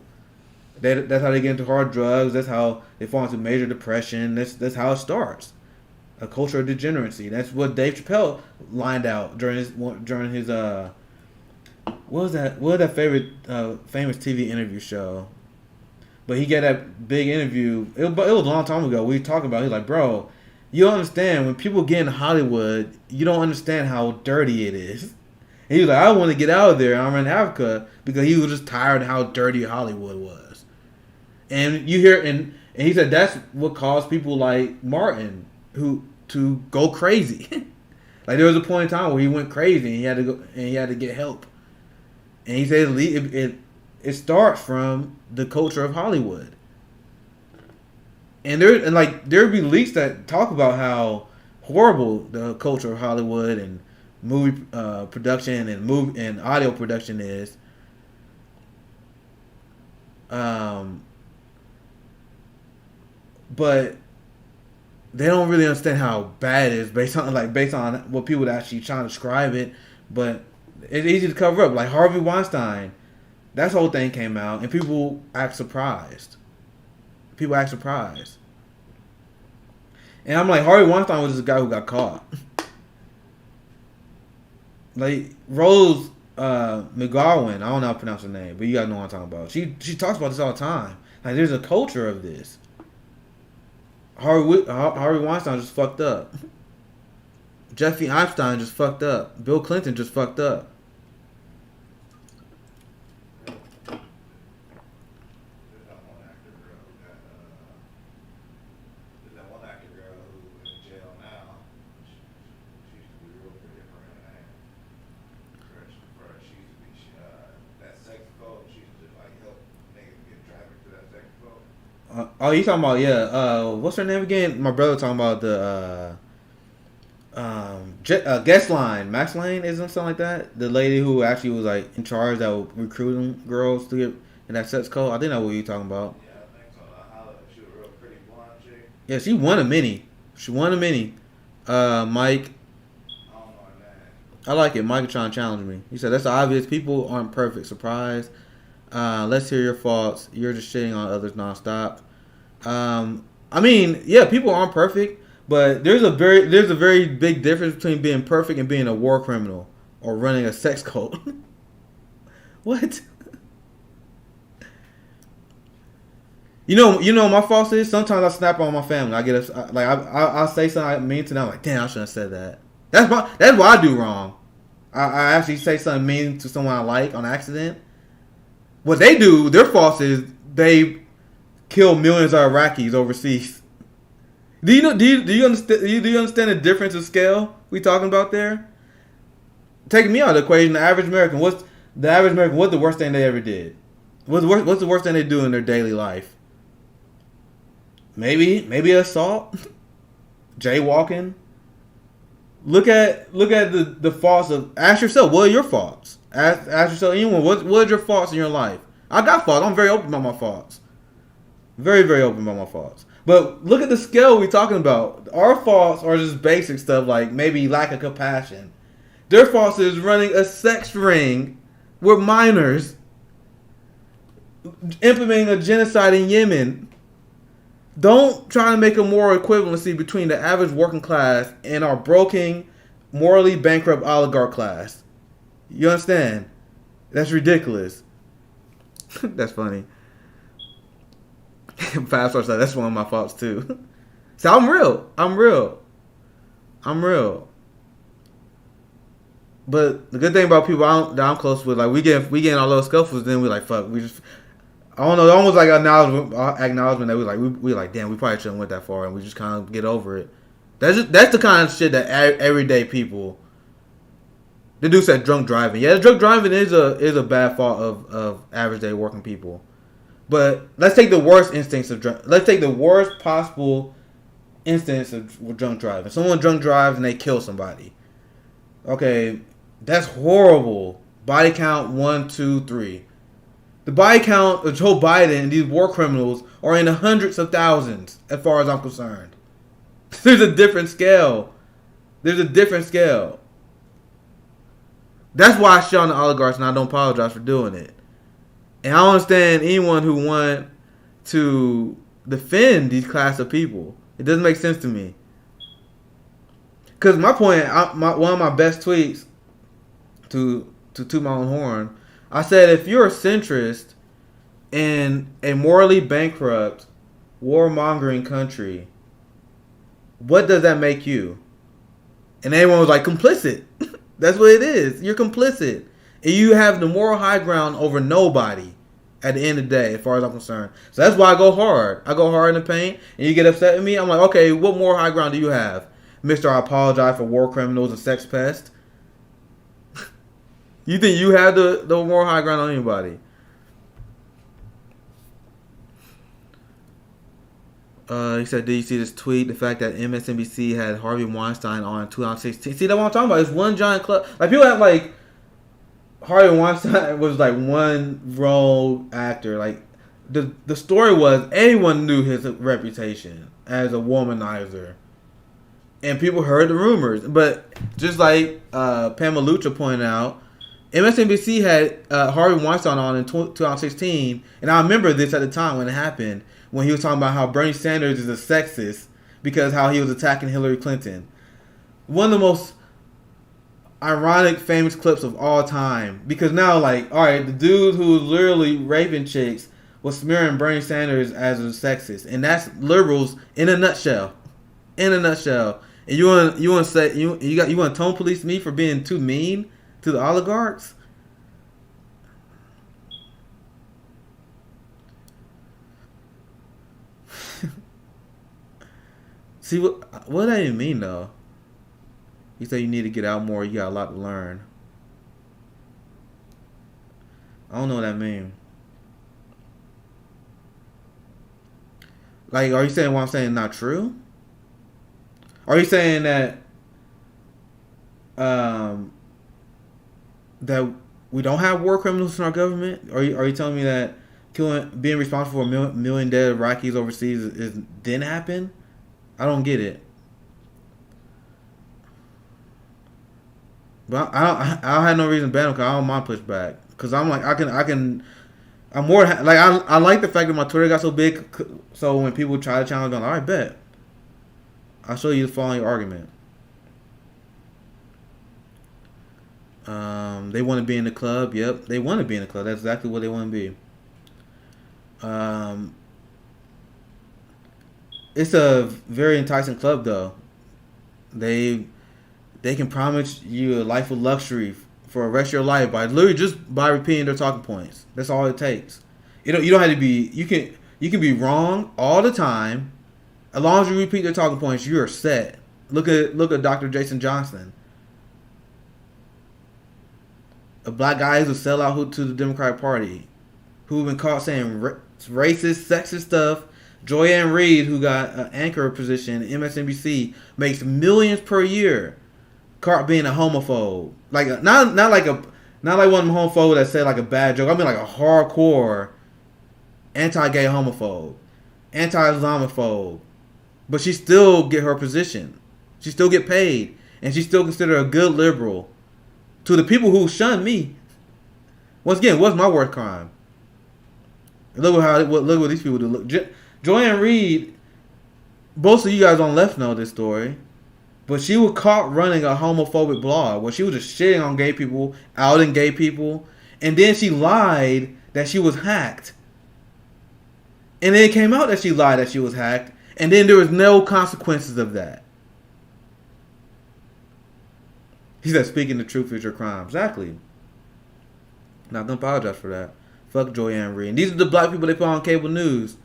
That's how they get into hard drugs. That's how they fall into major depression. That's how it starts. A culture of degeneracy. That's what Dave Chappelle lined out during his what was that favorite famous TV interview show? But he got that big interview. It was a long time ago. We talked about. He's like, bro, you don't understand when people get in Hollywood. You don't understand how dirty it is. And he was like, I want to get out of there. I'm in Africa because he was just tired of how dirty Hollywood was. And you hear, and he said that's what caused people like Martin to go crazy. Like there was a point in time where he went crazy and he had to get help. And he said it starts from the culture of Hollywood. And there'd be leaks that talk about how horrible the culture of Hollywood and movie production and audio production is. But they don't really understand how bad it is based on what people actually trying to describe it. But it's easy to cover up. Like Harvey Weinstein, that whole thing came out and people act surprised. And I'm like, Harvey Weinstein was this guy who got caught. Like Rose McGowan, I don't know how to pronounce her name, but you gotta know what I'm talking about. She talks about this all the time. Like there's a culture of this. Harvey Weinstein just fucked up. Jeffrey Epstein just fucked up. Bill Clinton just fucked up. Oh, you talking about what's her name again? My brother talking about the Guest Line, Max Lane, isn't something like that? The lady who actually was like in charge that was recruiting girls to get in that sex code. I think that's what you're talking about. Yeah, I think so. She was a real pretty blonde chick. Yeah, she won a mini. She won a mini. Mike, I don't know her name. I like it. Mike trying to challenge me. He said that's obvious. People aren't perfect. Surprise. Let's hear your faults. You're just shitting on others nonstop. I mean, yeah, people aren't perfect, but there's a very big difference between being perfect and being a war criminal or running a sex cult. What? My fault is sometimes I snap on my family. I get I'll say something I mean to them. I'm like, damn, I shouldn't have said that. That's what I do wrong. I actually say something mean to someone I like on accident. What they do, their fault is they kill millions of Iraqis overseas. Do you understand the difference of scale we talking about there? Taking me out of the equation, the average American, what's the worst thing they ever did? What's the worst thing they do in their daily life? Maybe assault, jaywalking. Look at the faults of. Ask yourself, what are your faults? Ask yourself, anyone, what are your faults in your life? I got faults. I'm very open about my faults. Very, very open about my faults. But look at the scale we're talking about. Our faults are just basic stuff like maybe lack of compassion. Their faults is running a sex ring with minors, implementing a genocide in Yemen. Don't try to make a moral equivalency between the average working class and our broken, morally bankrupt oligarch class. You understand? That's ridiculous. That's funny. 5 stars. That's one of my faults too. So I'm real. But the good thing about people that I'm close with, like we get all those scuffles, then we like fuck. We just I don't know, almost like acknowledgement that we like damn, we probably shouldn't went that far, and we just kind of get over it. That's the kind of shit that everyday people. The dude said drunk driving. Yeah, drunk driving is a bad fault of average day working people. But let's take the worst instincts of drunk. Let's take the worst possible instance of drunk driving. Someone drunk drives and they kill somebody. Okay, that's horrible. Body count 1, 2, 3. The body count of Joe Biden and these war criminals are in the hundreds of thousands, as far as I'm concerned. There's a different scale. That's why I shit on the oligarchs, and I don't apologize for doing it. And I don't understand anyone who want to defend these class of people. It doesn't make sense to me. Because my point, one of my best tweets to my own horn, I said if you're a centrist in a morally bankrupt, warmongering country, what does that make you? And everyone was like, complicit. That's what it is. You're complicit. And you have the moral high ground over nobody at the end of the day, as far as I'm concerned. So that's why I go hard. I go hard in the paint, and you get upset with me. I'm like, okay, what moral high ground do you have? Mr. I apologize for war criminals and sex pests. You think you have the moral high ground on anybody? He said, did you see this tweet? The fact that MSNBC had Harvey Weinstein on in 2016. See, that's what I'm talking about. It's one giant club. Like, people have, like, Harvey Weinstein was, like, one role actor. Like, the story was, everyone knew his reputation as a womanizer. And people heard the rumors. But just like Pamela Lucha pointed out, MSNBC had Harvey Weinstein on in 2016. And I remember this at the time when it happened. When he was talking about how Bernie Sanders is a sexist because how he was attacking Hillary Clinton. One of the most ironic, famous clips of all time. Because now, like, alright, the dude who was literally raping chicks was smearing Bernie Sanders as a sexist. And that's liberals in a nutshell. In a nutshell. And you want to say you want to tone police me for being too mean to the oligarchs? See, what does that even mean, though? You say you need to get out more. You got a lot to learn. I don't know what that means. Like, are you saying what I'm saying is not true? Are you saying that um, that we don't have war criminals in our government? Are you telling me that being responsible for a million dead Iraqis overseas didn't happen? I don't get it. But I don't have no reason to ban them because I don't mind pushback. Because I'm like I'm more like I like the fact that my Twitter got so big. So when people try to challenge, I'm like, all right, bet. I'll show you the following argument. They want to be in the club. Yep, they want to be in the club. That's exactly what they want to be. It's a very enticing club, though. They can promise you a life of luxury for the rest of your life by literally just by repeating their talking points. That's all it takes. You don't have to be. You can be wrong all the time, as long as you repeat their talking points. You are set. Look at Dr. Jason Johnson, a black guy who's a sellout who to the Democratic Party, who've been caught saying racist, sexist stuff. Joyanne Reed, who got an anchor position at MSNBC, makes millions per year. Caught being a homophobe, like not like one of them homophobes that said like a bad joke. I mean like a hardcore anti-gay homophobe, anti-Islamophobe, but she still get her position. She still get paid, and she's still considered a good liberal. To the people who shun me, once again, what's my worst crime? Look what these people do. Look, Joyanne Reed. Most of you guys on the left know this story. But she was caught running a homophobic blog where she was just shitting on gay people, outing gay people, and then she lied that she was hacked. And then it came out that she lied that she was hacked, and then there was no consequences of that. He said, speaking the truth is your crime. Exactly. Not gonna apologize for that. Fuck Joyanne Reed. And these are the black people they put on cable news.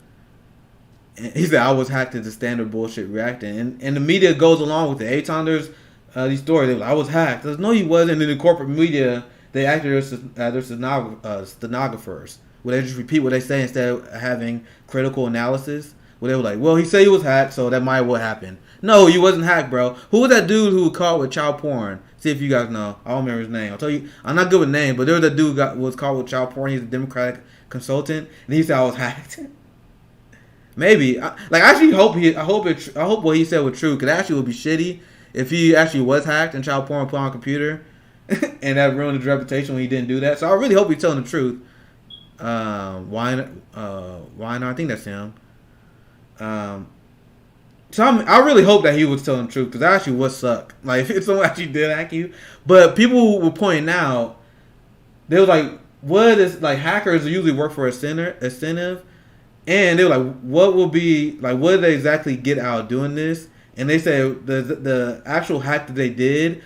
And he said I was hacked into standard bullshit reacting, and the media goes along with it. Every time there's these stories, they like, I was hacked. There's no, he wasn't. And in the corporate media, they acted as their stenographers, where they just repeat what they say instead of having critical analysis. Where they were like, well, he said he was hacked, so that might what happened. No, you wasn't hacked, bro. Who was that dude who was caught with child porn? See if you guys know. I don't remember his name. I'll tell you. I'm not good with names, but there was that dude was caught with child porn. He's a Democratic consultant, and he said I was hacked. Maybe, I actually hope I hope what he said was true. Cause actually, it would be shitty if he actually was hacked and child porn put on a computer, and that ruined his reputation when he didn't do that. So I really hope he's telling the truth. Why not? I think that's him. So I really hope that he was telling the truth because that actually would suck. Like if someone actually did hack you, but people were pointing out they was like, what is like hackers usually work for a incentive. And they were like, what will be, like, what did they exactly get out of doing this? And they said the actual hack that they did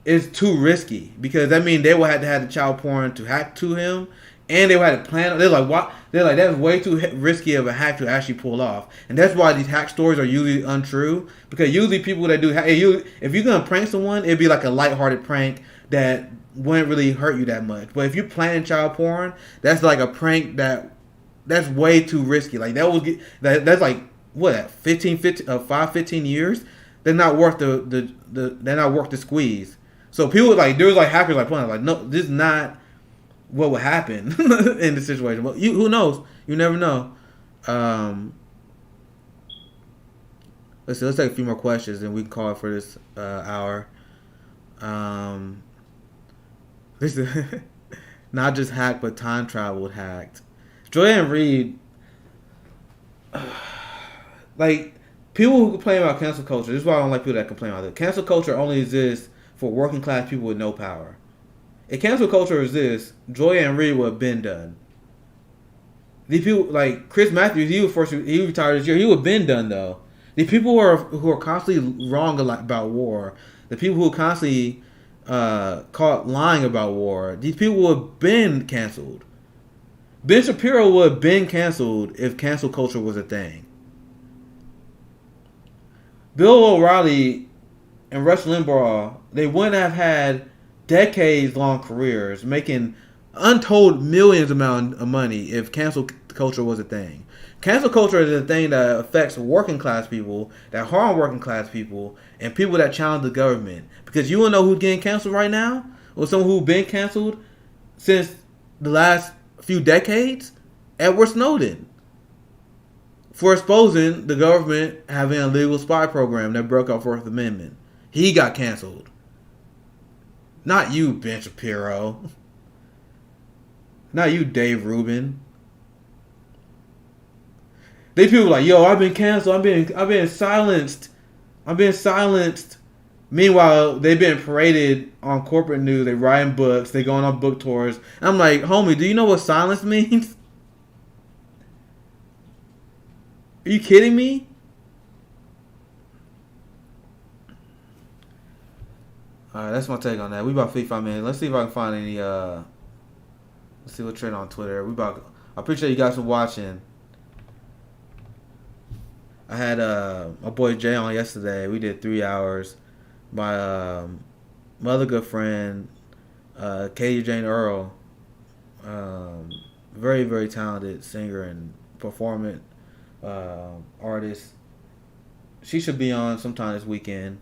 is too risky. Because that means they would have to have the child porn to hack to him. And they would have to plan. They're like, what? They're like, that's way too risky of a hack to actually pull off. And that's why these hack stories are usually untrue. Because usually people that do hack, if you're going to prank someone, it'd be like a lighthearted prank that wouldn't really hurt you that much. But if you're planning child porn, that's like a prank that's way too risky. Like that's like what 15 years. They're not worth they're not worth the squeeze. So people like there was like hackers like playing like no, this is not what would happen in the situation. Well, who knows? You never know. Let's take a few more questions and we can call it for this hour. This is not just hacked but time traveled hacked. Joyanne Reed, like, people who complain about cancel culture, this is why I don't like people that complain about it. Cancel culture only exists for working class people with no power. If cancel culture exists, Joyanne Reed would have been done. These people, like Chris Matthews, he retired this year, he would have been done, though. The people who are constantly wrong about war, the people who are constantly caught lying about war, these people would have been canceled. Ben Shapiro would have been canceled if cancel culture was a thing. Bill O'Reilly and Rush Limbaugh, they wouldn't have had decades-long careers making untold millions amount of money if cancel culture was a thing. Cancel culture is a thing that affects working class people, that harm working class people, and people that challenge the government. Because you wanna know who's getting canceled right now, or someone who's been canceled since the last few decades? Edward Snowden, for exposing the government having a legal spy program that broke our Fourth Amendment. He got canceled. Not you, Ben Shapiro. Not you, Dave Rubin. They people like, yo, I've been canceled. I've been silenced. I've been silenced. Meanwhile, they've been paraded on corporate news. They writing books. They going on book tours. I'm like, homie, do you know what silence means? Are you kidding me? Alright, that's my take on that. We about 55 minutes. Let's see if I can find any let's see what trend on Twitter. I appreciate you guys for watching. I had my boy Jay on yesterday. We did 3 hours. My other good friend, Katie Jane Earl, very, very talented singer and performance artist. She should be on sometime this weekend,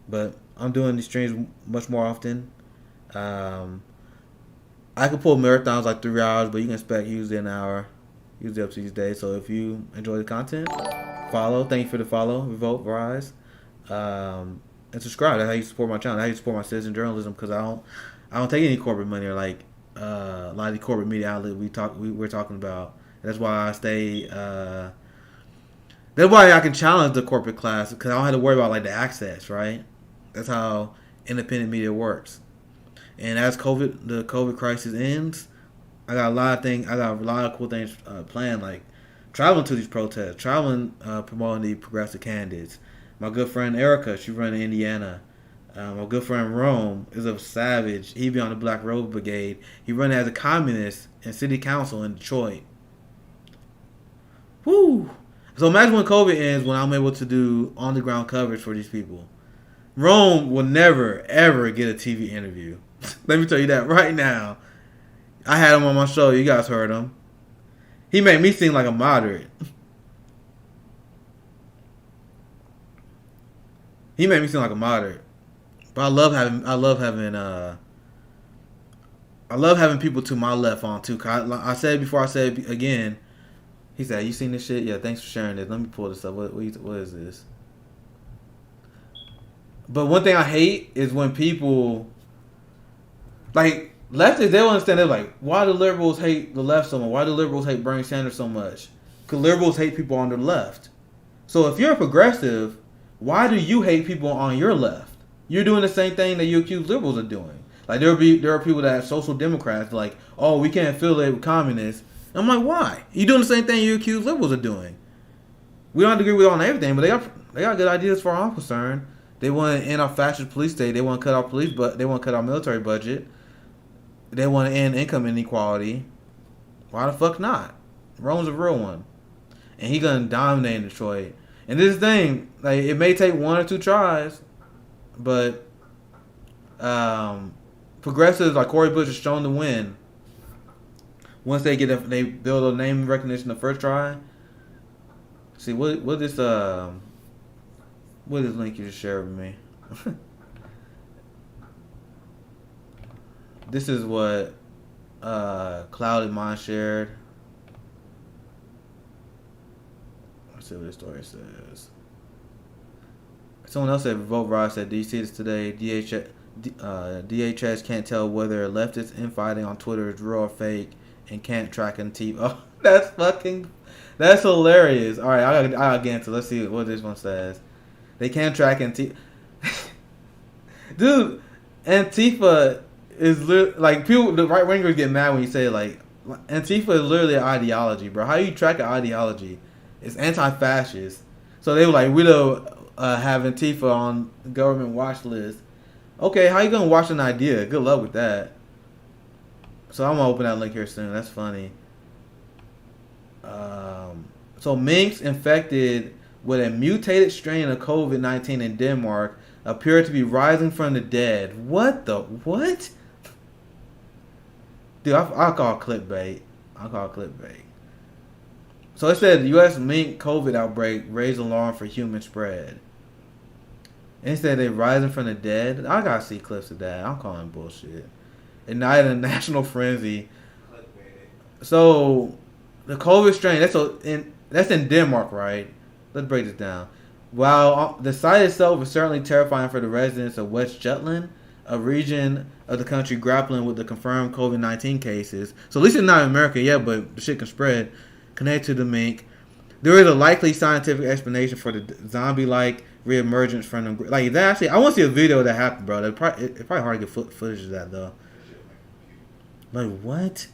but I'm doing these streams much more often. I could pull marathons like 3 hours, but you can expect usually an hour, usually up to these days. So if you enjoy the content, follow. Thank you for the follow, vote, rise, and subscribe. That's how you support my channel. That's how you support my citizen journalism, because I don't take any corporate money, or like a lot of the corporate media outlets we're talking about. That's why I stay. That's why I can challenge the corporate class, because I don't have to worry about like the access, right? That's how independent media works. And as the COVID crisis ends, I got a lot of cool things planned, like traveling to these protests, promoting the progressive candidates. My good friend Erica, she run in Indiana. My good friend Rome is a savage. He be on the Black Robe Brigade. He run as a communist in city council in Detroit. Woo! So imagine when COVID ends, when I'm able to do on the ground coverage for these people. Rome will never ever get a TV interview. Let me tell you that right now. I had him on my show. You guys heard him. He made me seem like a moderate. He made me seem like a moderate. But I love having people to my left on too. I said it before, I said it again. He said, "You seen this shit? Yeah, thanks for sharing this. Let me pull this up. What is this?" But one thing I hate is when people, like, leftists, they don't understand. They're like, why do liberals hate the left so much? Why do liberals hate Bernie Sanders so much? Because liberals hate people on the left. So if you're a progressive, why do you hate people on your left? You're doing the same thing that you accuse liberals of doing. Like, there are people that are social democrats, like, oh, we can't affiliate with communists. And I'm like, why? You're doing the same thing you accuse liberals of doing. We don't have to agree with on everything, but they got good ideas for our concern. They want to end our fascist police state. They want to cut our police, but they want to cut our military budget. They want to end income inequality. Why the fuck not? Rome's a real one, and he gonna dominate in Detroit. And this thing, like, it may take 1 or 2 tries, but progressives like Cory Bush is shown to win once they build a name recognition the first try. See what this link you just shared with me. This is what Clouded Mind shared. Let's see what this story says. Someone else said, Vote Rise said, do you see this today? DHS can't tell whether leftist infighting on Twitter is real or fake and can't track Antifa. Oh, that's hilarious. All right, I gotta get into. Let's see what this one says. They can't track Antifa. Dude, Antifa is like, people, the right wingers get mad when you say, like, Antifa is literally an ideology, bro. How you track an ideology? It's anti-fascist. So they were like, we don't have Antifa on the government watch list. Okay, how you gonna watch an idea? Good luck with that. So I'm gonna open that link here soon. That's funny. So minks infected with a mutated strain of COVID-19 in Denmark appear to be rising from the dead. What? Dude, I call it clickbait. So it said the U.S. mink COVID outbreak raised alarm for human spread. And it said they're rising from the dead. I gotta see clips of that. I'm calling bullshit. Ignited a national frenzy. Clickbait. So the COVID strain that's in Denmark, right? Let's break this down. While the site itself is certainly terrifying for the residents of West Jutland, a region of the country grappling with the confirmed COVID-19 cases. So at least it's not in America yet, but the shit can spread. Connected to the mink, there is a likely scientific explanation for the zombie-like reemergence from the like that. Actually, I want to see a video that happened, bro. It's probably hard to get footage of that though. That shit make Like what?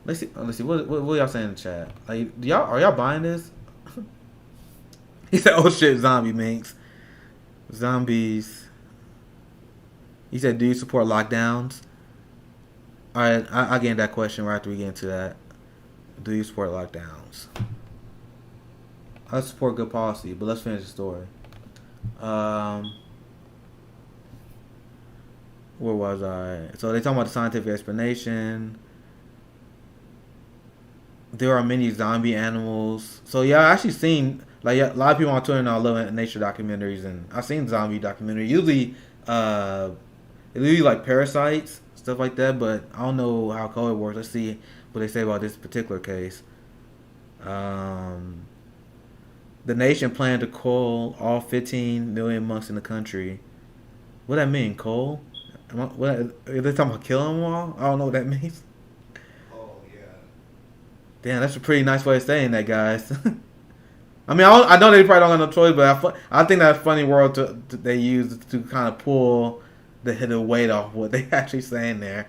Let's see. Let's see. What y'all saying in the chat? Like, are y'all buying this? He said, "Oh shit, zombie minks, zombies." He said, "Do you support lockdowns?" All right, I'll get into that question right after we get into that. Do you support lockdowns? I support good policy, but let's finish the story. Where was I? So they talking about the scientific explanation. There are many zombie animals. So yeah, I actually seen like a lot of people on Twitter now love nature documentaries, and I've seen zombie documentaries. Usually, it's usually like parasites, stuff like that. But I don't know how COVID works. Let's see what they say about this particular case. The nation planned to cull all 15 million monks in the country. What that mean, cull? What are they talking about killing them all? I don't know what that means. oh yeah. Damn, that's a pretty nice way of saying that, guys. I mean, I know they probably don't have no choice, but I think that's a funny word they use to kind of pull the weight off what they actually saying there.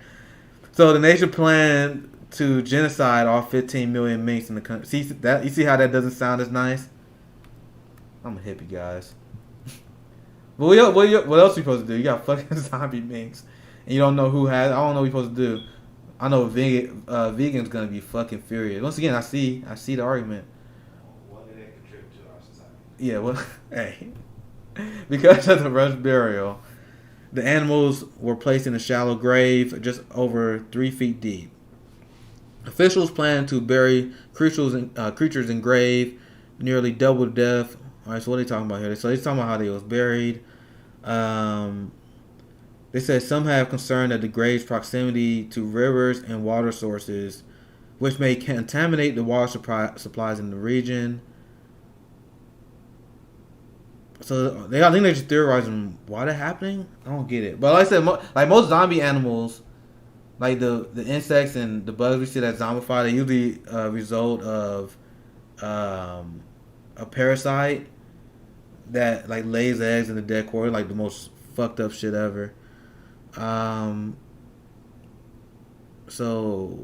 So the nation planned to genocide all 15 million minks in the country. See that? You see how that doesn't sound as nice? I'm a hippie, guys. But what else are you supposed to do? You got fucking zombie minks, and you don't know who has. I don't know what you're supposed to do. I know vegan's gonna be fucking furious. Once again, I see the argument. What did they contribute to our society? Yeah, well, hey, because of the rushed burial, the animals were placed in a shallow grave just over 3 feet deep. Officials plan to bury creatures in grave nearly double the depth. All right, so what are they talking about here? So they're talking about how they was buried. They said some have concern that the grave's proximity to rivers and water sources, which may contaminate the water supplies in the region. So I think they're just theorizing why that happening. I don't get it. But like I said, like most zombie animals, like the insects and the bugs we see that zombify, they usually result of a parasite that like lays eggs in the dead corpse, like the most fucked up shit ever. So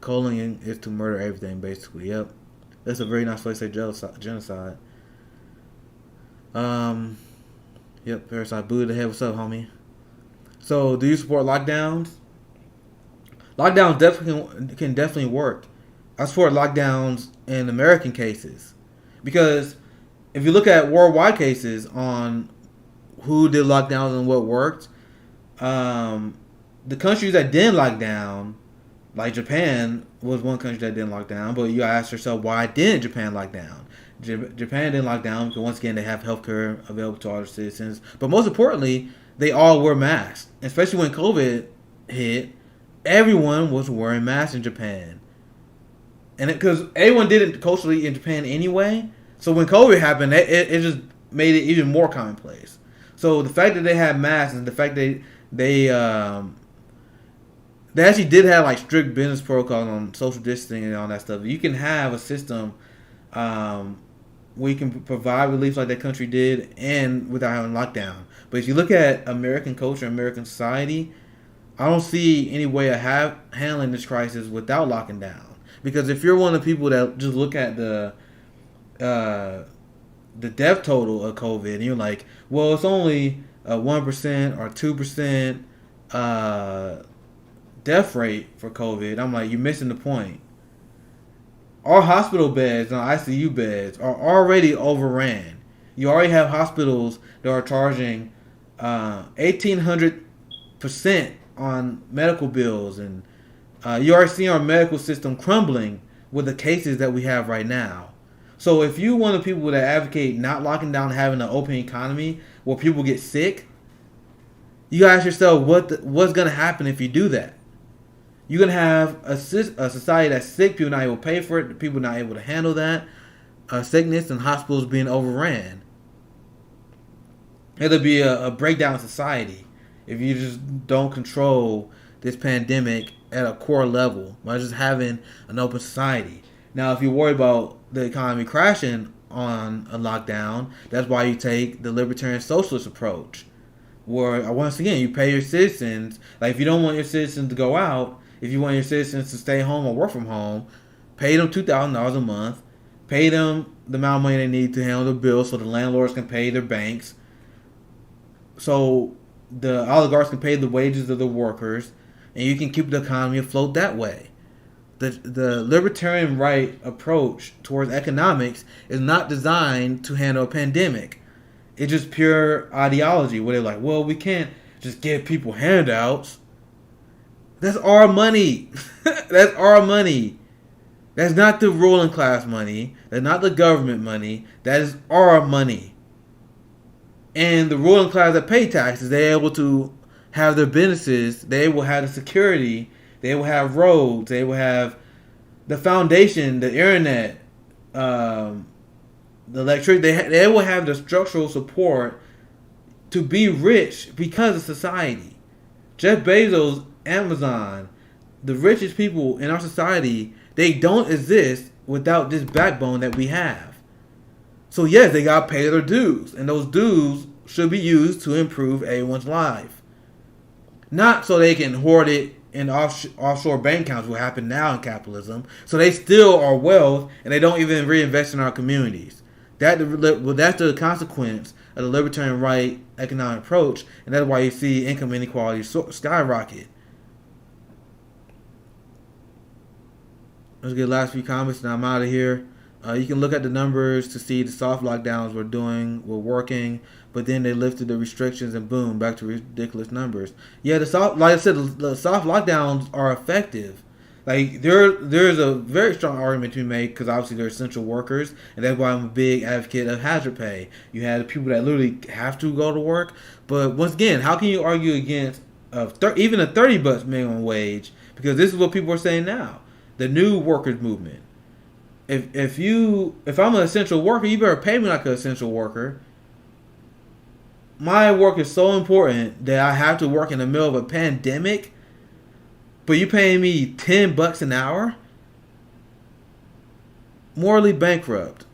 culling is to murder everything, basically. Yep, that's a very nice way to say genocide. Yep, parasite. Boo to the head. What's up, homie? So, do you support lockdowns? Lockdowns can definitely work. I support lockdowns in American cases because if you look at worldwide cases on who did lockdowns and what worked, the countries that didn't lock down, like Japan, was one country that didn't lock down. But you gotta ask yourself, why didn't Japan lock down? Japan didn't lock down because once again they have healthcare available to all their citizens. But most importantly, they all wear masks, especially when COVID hit. Everyone was wearing masks in Japan, and because everyone did it culturally in Japan anyway. So when COVID happened, it just made it even more commonplace. So the fact that they had masks and the fact they actually did have like strict business protocols on social distancing and all that stuff. You can have a system where you can provide relief like that country did and without having lockdown. But if you look at American culture, American society, I don't see any way of handling this crisis without locking down. Because if you're one of the people that just look at the death total of COVID and you're like, well, it's only a 1% or 2% death rate for COVID, I'm like, you're missing the point. Our hospital beds and ICU beds are already overran. You already have hospitals that are charging 1,800% on medical bills, and you already see our medical system crumbling with the cases that we have right now. So if you one of the people that advocate not locking down, having an open economy where people get sick, you ask yourself what's going to happen if you do that. You're going to have a society that's sick, people not able to pay for it, people not able to handle that, sickness, and hospitals being overran. It'll be a breakdown in society if you just don't control this pandemic at a core level by just having an open society. Now, if you're worried about the economy crashing on a lockdown, that's why you take the libertarian socialist approach, where once again you pay your citizens. Like if you don't want your citizens to go out, if you want your citizens to stay home or work from home, pay them $2,000 a month, pay them the amount of money they need to handle the bills, so the landlords can pay their banks, so the oligarchs can pay the wages of the workers, and you can keep the economy afloat that way. The libertarian right approach towards economics is not designed to handle a pandemic. It's just pure ideology where they're like, well, we can't just give people handouts. That's our money. That's our money. That's not the ruling class money. That's not the government money. That is our money. And the ruling class that pay taxes, they're able to have their businesses. They will have the security. They will have roads. They will have the foundation, the internet, the electricity. They will have the structural support to be rich because of society. Jeff Bezos, Amazon, the richest people in our society, they don't exist without this backbone that we have. So yes, they got to pay their dues, and those dues should be used to improve everyone's life. Not so they can hoard it in offshore bank accounts, what happen now in capitalism. So they still are wealth, and they don't even reinvest in our communities. That's the consequence of the libertarian right economic approach, and that's why you see income inequality skyrocket. Let's get the last few comments, and I'm out of here. You can look at the numbers to see the soft lockdowns were working, but then they lifted the restrictions and boom, back to ridiculous numbers. Yeah, like I said, the soft lockdowns are effective. Like there's a very strong argument to be made because obviously they're essential workers, and that's why I'm a big advocate of hazard pay. You have people that literally have to go to work, but once again, how can you argue against even a $30 minimum wage? Because this is what people are saying now, the new workers movement. If I'm an essential worker, you better pay me like an essential worker. My work is so important that I have to work in the middle of a pandemic, but you paying me $10 an hour? Morally bankrupt.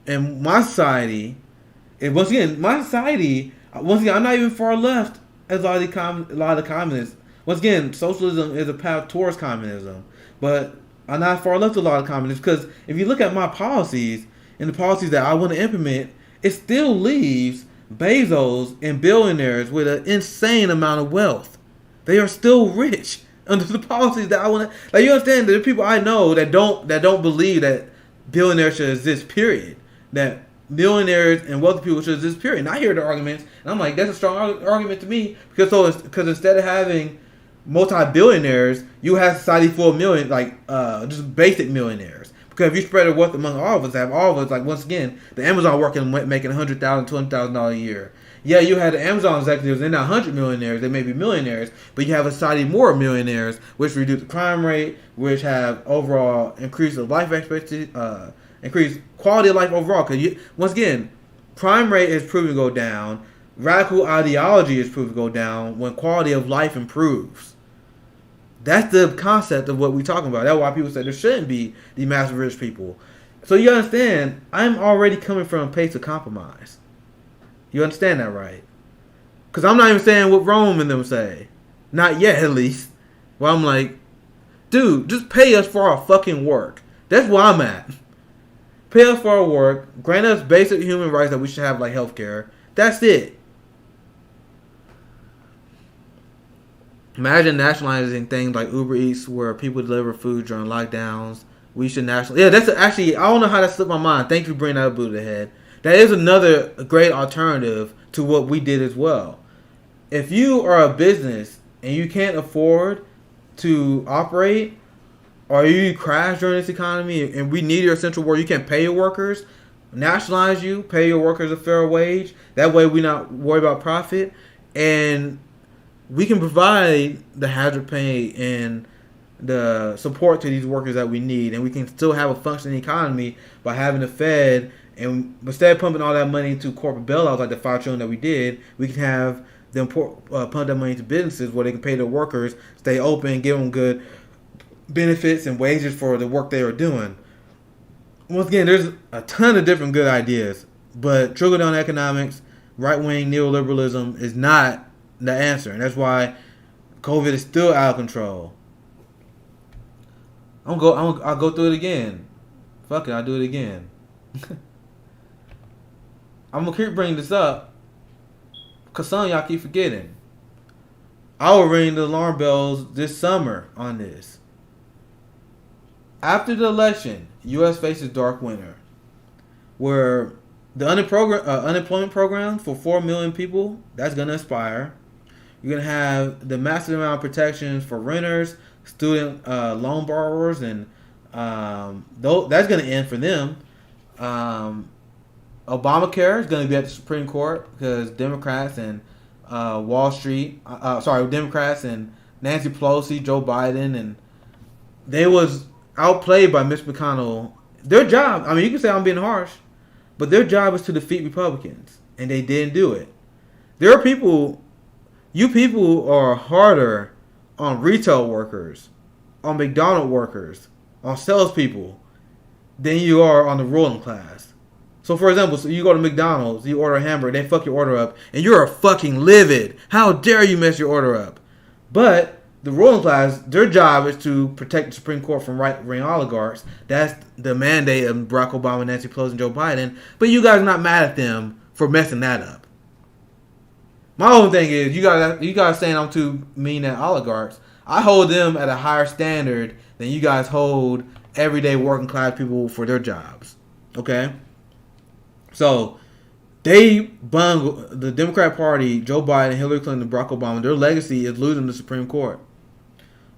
And my society, I'm not even far left as a lot of the communists. Once again, socialism is a path towards communism, but I'm not far left of a lot of communists, because if you look at my policies and the policies that I want to implement, it still leaves Bezos and billionaires with an insane amount of wealth. They are still rich under the policies that I want to. Like, you understand, there are people I know that don't believe that billionaires should exist. Period. That millionaires and wealthy people should exist. Period. And I hear the arguments, and I'm like, that's a strong argument to me, because instead of having multi-billionaires, you have society full of millions, just basic millionaires. Because if you spread the wealth among all of us, like, once again, the Amazon working making $100,000, $20,000 a year. Yeah, you had the Amazon executives, they're not 100 millionaires, they may be millionaires, but you have a society more millionaires, which reduce the crime rate, which have overall increase of life expectancy, increase quality of life overall. Because once again, crime rate is proven to go down, radical ideology is proven to go down when quality of life improves. That's the concept of what we're talking about. That's why people say there shouldn't be these massive rich people. So you understand, I'm already coming from a place of compromise. You understand that, right? Because I'm not even saying what Rome and them say. Not yet, at least. Well, I'm like, dude, just pay us for our fucking work. That's where I'm at. Pay us for our work. Grant us basic human rights that we should have, like healthcare. That's it. Imagine nationalizing things like Uber Eats, where people deliver food during lockdowns. We should nationalize. Yeah, that's actually, I don't know how that slipped my mind. Thank you for bringing that up, Buddha Head. That is another great alternative to what we did as well. If you are a business and you can't afford to operate, or you crash during this economy and we need your essential work, you can pay your workers, nationalize you, pay your workers a fair wage. That way we not worry about profit, and we can provide the hazard pay and the support to these workers that we need, and we can still have a functioning economy by having the Fed. And instead of pumping all that money into corporate bailouts like the $5 trillion that we did, we can have them pump that money into businesses where they can pay their workers, stay open, give them good benefits and wages for the work they are doing. Once again, there's a ton of different good ideas, but trickle down economics, right wing neoliberalism is not the answer, and that's why COVID is still out of control. I'll go through it again. Fuck it, I'll do it again. I'm gonna keep bringing this up because some of y'all keep forgetting. I will ring the alarm bells this summer on this. After the election, U.S. faces dark winter, where the unemployment program for 4 million people, that's going to expire. You're going to have the massive amount of protections for renters, student loan borrowers, and that's going to end for them. Obamacare is going to be at the Supreme Court because Democrats and Democrats and Nancy Pelosi, Joe Biden, and they was outplayed by Mitch McConnell. Their job, I mean, you can say I'm being harsh, but their job is to defeat Republicans, and they didn't do it. There are people, you people are harder on retail workers, on McDonald's workers, on salespeople, than you are on the ruling class. So, for example, so you go to McDonald's, you order a hamburger, they fuck your order up, and you're fucking livid. How dare you mess your order up? But the ruling class, their job is to protect the Supreme Court from right-wing oligarchs. That's the mandate of Barack Obama, Nancy Pelosi, and Joe Biden. But you guys are not mad at them for messing that up. My whole thing is, you guys saying I'm too mean at oligarchs. I hold them at a higher standard than you guys hold everyday working class people for their jobs. Okay? So, they bungle the Democrat Party, Joe Biden, Hillary Clinton, Barack Obama. Their legacy is losing the Supreme Court.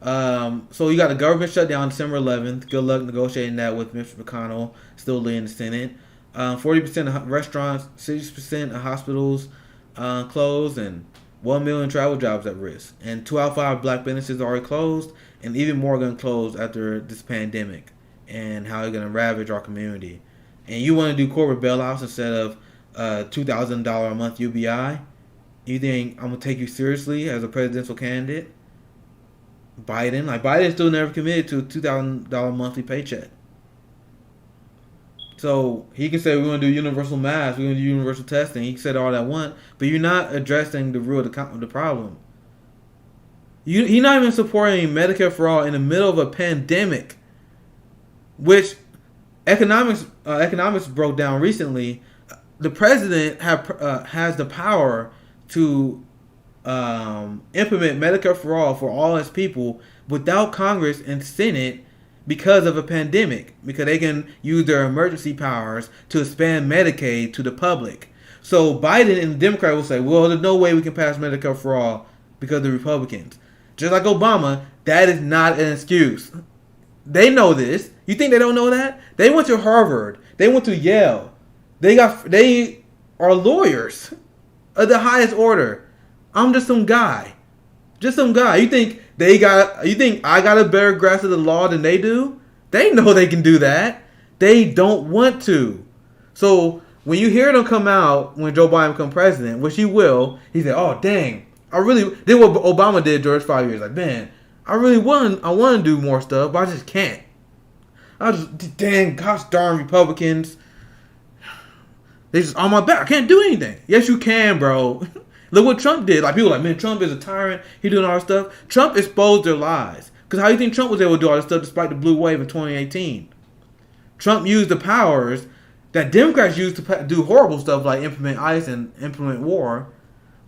So you got the government shutdown December 11th. Good luck negotiating that with Mitch McConnell still leading the Senate. 40% of restaurants, 60% of hospitals closed, and 1 million travel jobs at risk. And 2 out of 5 black businesses are already closed, and even more are going to close after this pandemic and how it's going to ravage our community. And you want to do corporate bailouts instead of $2,000 a month UBI? You think I'm going to take you seriously as a presidential candidate? Biden still never committed to a $2,000 monthly paycheck. So he can say we're going to do universal masks, we're going to do universal testing. He can say all that one, but you're not addressing the root of the problem. You're not even supporting Medicare for all in the middle of a pandemic, which economics broke down recently. The president has the power to implement Medicare for all his people without Congress and Senate because of a pandemic, because they can use their emergency powers to expand Medicaid to the public. So Biden and the Democrats will say, well, there's no way we can pass Medicare for all because of the Republicans. Just like Obama, that is not an excuse. They know this. You think they don't know that? They went to Harvard. They went to Yale. They are lawyers of the highest order. I'm just some guy. You think I got a better grasp of the law than they do? They know they can do that. They don't want to. So when you hear them come out when Joe Biden become president, which he will, he said, "Oh dang, I really did what Obama did during 5 years. Like, man, I want to do more stuff, but I just can't. Gosh darn Republicans. They just on my back. I can't do anything." Yes, you can, bro. Look what Trump did. Like, people are like, man, Trump is a tyrant. He doing all this stuff. Trump exposed their lies. Because how do you think Trump was able to do all this stuff despite the blue wave in 2018? Trump used the powers that Democrats used to do horrible stuff like implement ICE and implement war.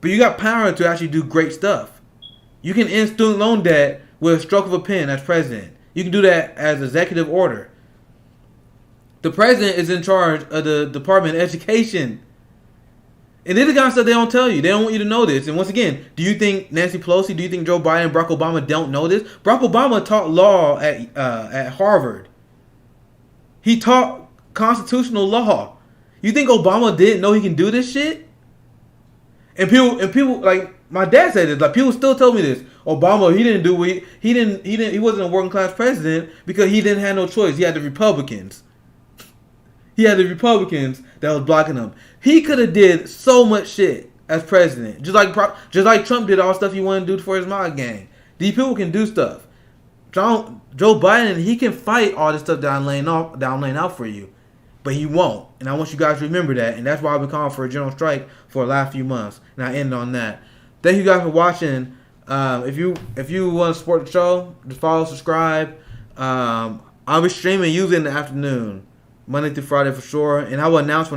But you got power to actually do great stuff. You can end student loan debt with a stroke of a pen as president. You can do that as executive order. The president is in charge of the Department of Education. And this is the kind of stuff they don't tell you. They don't want you to know this. And once again, do you think Nancy Pelosi, do you think Joe Biden, Barack Obama don't know this? Barack Obama taught law at Harvard. He taught constitutional law. You think Obama didn't know he can do this shit? And people like my dad said this. Like people still tell me this. Obama, he didn't do what he wasn't a working class president because he didn't have no choice. He had the Republicans. He had the Republicans that was blocking him. He could have did so much shit as president, just like Trump did all stuff he wanted to do for his mob gang. These people can do stuff. Joe Biden, he can fight all this stuff down laying out for you, but he won't. And I want you guys to remember that. And that's why I've been calling for a general strike for the last few months. And I end on that. Thank you guys for watching. If you want to support the show, just follow, subscribe. I'll be streaming usually in the afternoon, Monday through Friday for sure, and I will announce when